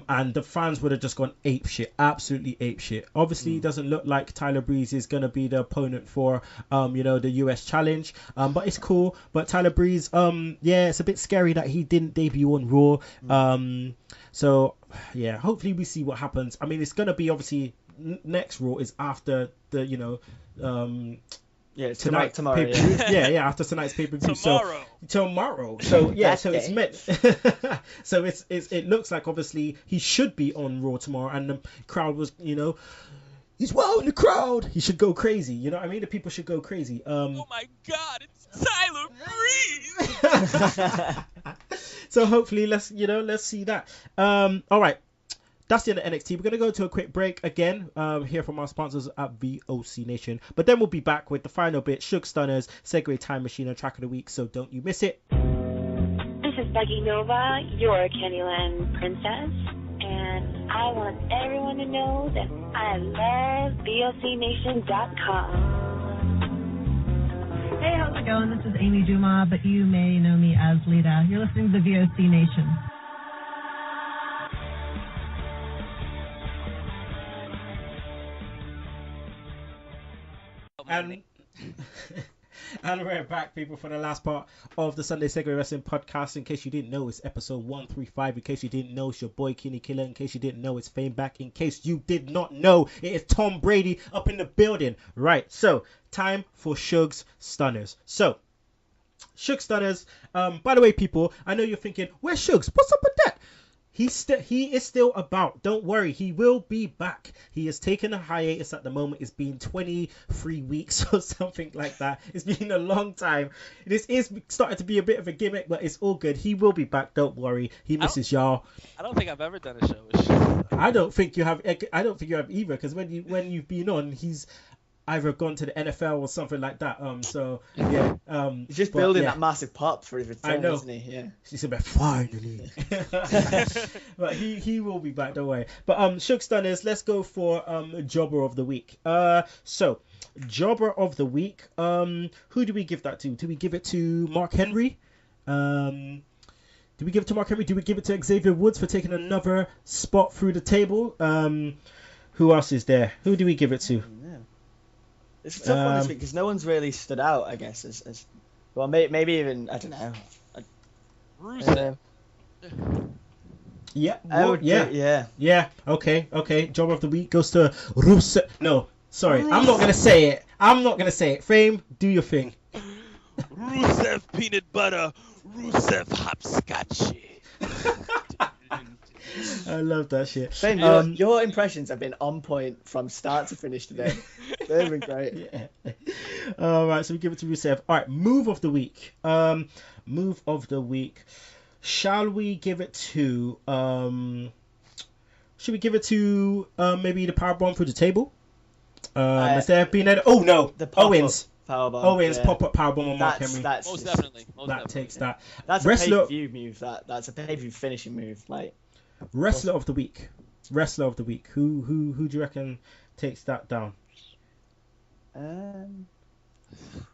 And the fans would have just gone ape shit, absolutely ape shit. Obviously, it doesn't look like Tyler Breeze is gonna be the opponent for the US Challenge. But it's cool. But Tyler Breeze, it's a bit scary that he didn't debut on Raw. So yeah, hopefully we see what happens. I mean, it's gonna be obviously. Next Raw is after the tomorrow. Yeah, after tonight's pay-per-view. Tomorrow. So yeah, so it's meant. So it looks like obviously he should be on Raw tomorrow, and the crowd was he's wild in the crowd. He should go crazy. You know what I mean? The people should go crazy. Oh my God, it's Tyler Breeze. So hopefully let's see that. All right. That's the end of NXT. We're going to go to a quick break again, hear from our sponsors at VOC Nation. But then we'll be back with the final bit, Shook Stunners, Segue Time Machine, and Track of the Week, so don't you miss it. This is Becky Nova, your Candyland princess, and I want everyone to know that I love VOCNation.com. Hey, how's it going? This is Amy Dumas, but you may know me as Lita. You're listening to the VOC Nation. And we're back, people, for the last part of the Sunday Segue Wrestling podcast. In case you didn't know, it's episode 135. In case you didn't know, it's your boy Kinny Killa. In case you didn't know, it's Fame Back. In case you did not know, it is Tom Brady up in the building. Right, so time for Shug's Stunners. So, Shug Stunners. By the way, people, I know you're thinking, where's Shugs? What's up with that? He is still about. Don't worry, he will be back. He has taken a hiatus at the moment. It's been 23 weeks or something like that. It's been a long time. This is starting to be a bit of a gimmick, but it's all good. He will be back. Don't worry. He misses y'all. I don't think I've ever done a show with Shug. I don't think you have either. Because when you've been on, he's either gone to the NFL or something like that. So yeah. He's just building that massive pop for his return, I know. isn't he? Yeah. She's about finally. But he will be back, don't worry. But Shug Stunners, let's go for Jobber of the Week. So Jobber of the Week. Who do we give that to? Do we give it to Mark Henry? Do we give it to Mark Henry? Do we give it to Xavier Woods for taking another spot through the table? Who else is there? Who do we give it to? It's a tough one this week because no one's really stood out, I guess. As well, maybe even, I don't know. Rusev. Yeah. Okay. Job of the week goes to Rusev. No, sorry. I'm not gonna say it. Fame, do your thing. Rusev peanut butter. Rusev hopscotch. I love that shit. Fame, your impressions have been on point from start to finish today. They've been great. Yeah. All right, so we give it to Rusev. All right, move of the week. Move of the week. Shall we give it to should we give it to maybe the powerbomb through the table? Has there been any? Oh no, The pop-up Owens. powerbomb. Owens yeah. pop-up powerbomb on Mark Henry. That's Most just- definitely. That takes that. That's a Wrestler- pay-per-view move. That's a pay-per-view finishing move. Like, Wrestler of the week. Wrestler of the week. Who do you reckon takes that down?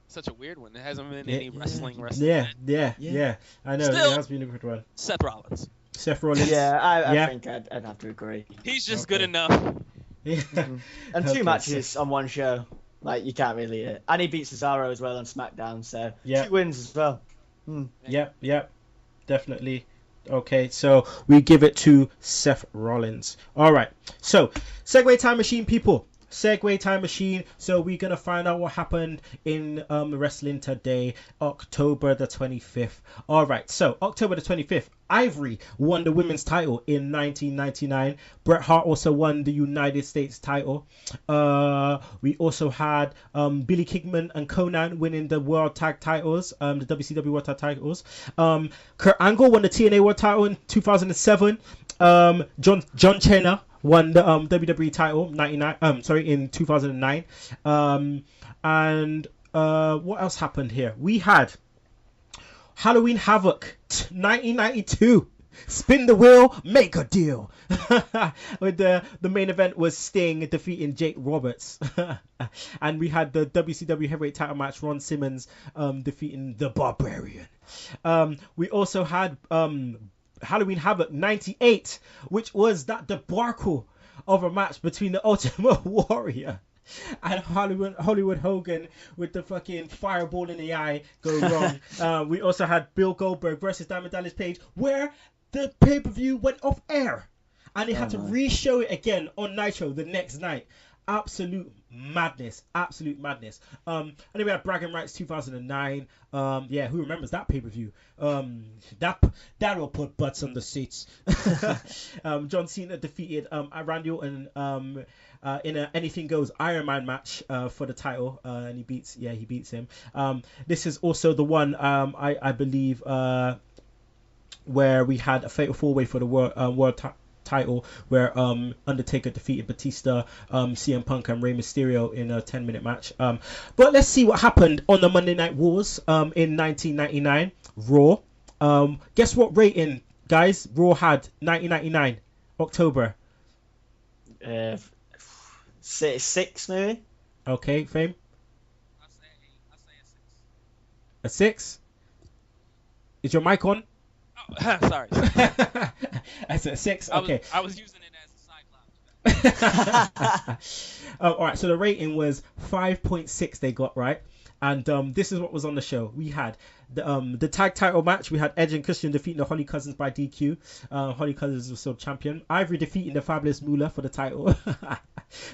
Such a weird one. There hasn't been Yeah, any wrestling. Yeah. I know Still- it has been a good one. Seth Rollins. Seth Rollins. yeah, I Yeah. think I'd have to agree. He's just Okay. good enough. Yeah. And Okay, two matches on one show. Like, you can't really... and he beats Cesaro as well on SmackDown, so Yeah. 2 wins as well. Yep. Definitely. Okay, so we give it to Seth Rollins. All right. So, Segue Time Machine, people. Segue Time Machine. So we're gonna find out what happened in wrestling today, October the 25th. All right. So October the 25th, Ivory won the women's title in 1999. Bret Hart also won the United States title. We also had Billy Kidman and Conan winning the World Tag titles, the WCW World Tag titles. Kurt Angle won the TNA World title in 2007. John Cena won the WWE title in 2009. And what else happened here? We had Halloween Havoc 1992. Spin the wheel, make a deal. With the main event was Sting defeating Jake Roberts. And we had the WCW heavyweight title match, Ron Simmons defeating the Barbarian. We also had Halloween Havoc 98, which was that debacle of a match between the Ultimate Warrior and Hollywood Hogan with the fucking fireball in the eye go wrong. We also had Bill Goldberg versus Diamond Dallas Page, where the pay-per-view went off air and they had to re-show it again on Nitro the next night. Absolute madness. And then we had Bragging Rights 2009. Who remembers that pay-per-view? That will put butts on the seats. John Cena defeated Randy Orton in a Anything Goes Iron Man match for the title, and he beats him. This is also the one I believe where we had a fatal 4-way for the world title, where Undertaker defeated Batista, CM Punk and Rey Mysterio in a 10-minute match. But let's see what happened on the Monday Night Wars in 1999. Raw. Guess what rating, guys? Raw had 1999 October. 6 maybe. Okay, Fame. I say A 6. Is your mic on? a 6. Sorry. I said 6. Okay. I was using it as a Cyclops. All right, so the rating was 5.6 they got, right? And this is what was on the show. We had the tag title match. We had Edge and Christian defeating the Holly Cousins by DQ. Holly Cousins was still champion. Ivory defeating the Fabulous Moolah for the title.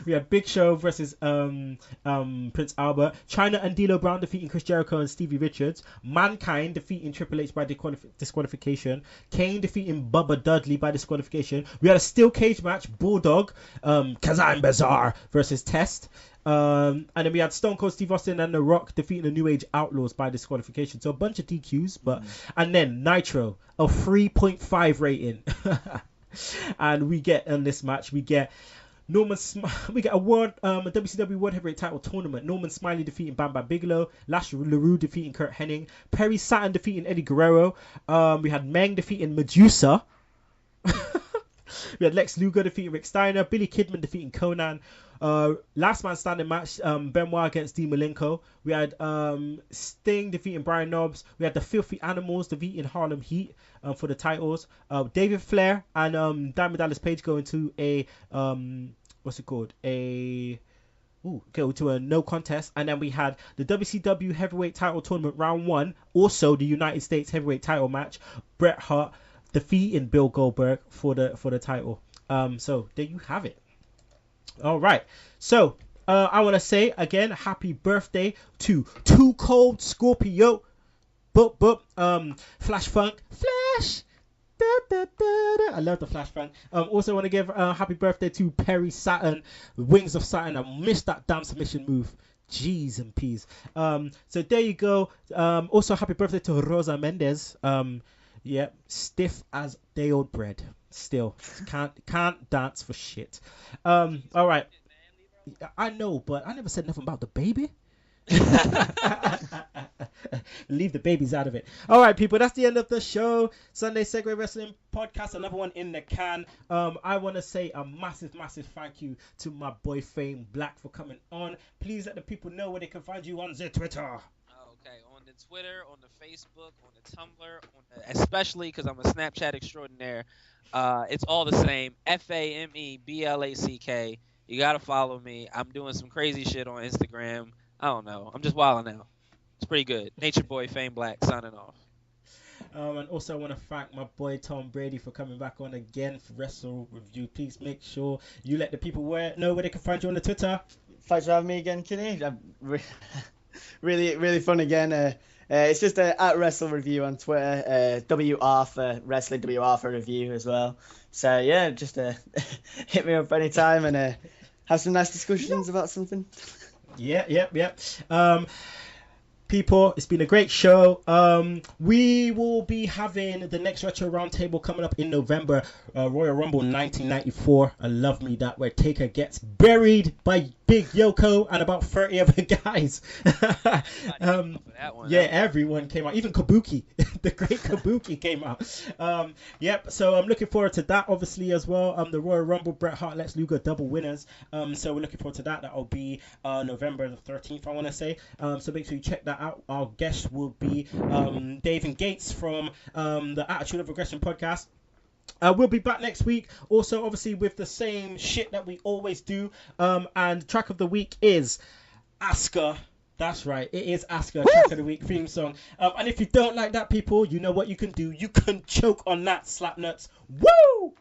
We had Big Show versus Prince Albert. Chyna and D'Lo Brown defeating Chris Jericho and Stevie Richards. Mankind defeating Triple H by disqualification. Kane defeating Bubba Dudley by disqualification. We had a steel cage match. Bulldog, Kazan Bizarre versus Test. And then we had Stone Cold Steve Austin and The Rock defeating the New Age Outlaws by disqualification. So a bunch of DQs, and then Nitro, a 3.5 rating. And we get in this match, we get we get a WCW World Heavyweight Title tournament. Norman Smiley defeating Bam Bam Bigelow. Lash LaRue defeating Kurt Hennig. Perry Saturn defeating Eddie Guerrero. We had Meng defeating Medusa. We had Lex Luger defeating Rick Steiner. Billy Kidman defeating Conan. Last man standing match, Benoit against Dean Malenko. We had Sting defeating Brian Knobbs. We had the Filthy Animals defeating Harlem Heat for the titles. David Flair and Diamond Dallas Page going to a go to a no contest. And then we had the WCW Heavyweight Title Tournament Round 1, also the United States Heavyweight Title match. Bret Hart defeating Bill Goldberg for the title. So there you have it. All right. So I want to say again, happy birthday to Too Cold Scorpio. Flash Funk. Flash. Da, da, da, da. I love the Flash Funk. Also want to give happy birthday to Perry Saturn, Wings of Saturn. I missed that damn submission move. G's and P's. So there you go. Also, happy birthday to Rosa Mendez. Yeah, stiff as day old bread. Still can't dance for shit. All right. I know, but I never said nothing about the baby. Leave the babies out of it. All right, people, that's the end of the show. Sunday Segue Wrestling Podcast, another one in the can. I want to say a massive thank you to my boy Fame Black for coming on. Please let the people know where they can find you on the Twitter. Okay, on the Twitter, on the Facebook, on the Tumblr, especially because I'm a Snapchat extraordinaire. It's all the same. FAMEBLACK. You gotta follow me. I'm doing some crazy shit on Instagram. I don't know. I'm just wilding out. It's pretty good. Nature Boy Fame Black signing off. And also I want to thank my boy Tom Brady for coming back on again for Wrestle Review. Please make sure you let the people know where they can find you on the Twitter. Thanks for having me again, Kinny. Really fun again. It's just at Wrestle Review on Twitter. WR for Wrestling, WR for Review as well. So yeah, just hit me up anytime and have some nice discussions about something. Yeah. People, it's been a great show. We will be having the next Retro Roundtable coming up in November. Royal Rumble 1994. I love me that, where Taker gets buried by Big Yoko and about 30 other guys. Everyone came out. Even Kabuki, the great Kabuki came out. So I'm looking forward to that, obviously, as well. The Royal Rumble, Bret Hart, Lex Luger, double winners. So we're looking forward to that. That'll be November the 13th, I want to say. So make sure you check that out. Our guest will be Dave and Gates from the Attitude of Aggression podcast. We'll be back next week, also obviously with the same shit that we always do. And track of the week is Asuka. That's right, it is Asuka. Track of the week theme song. And if you don't like that, people, you know what you can do. You can choke on that, slap nuts. Woo!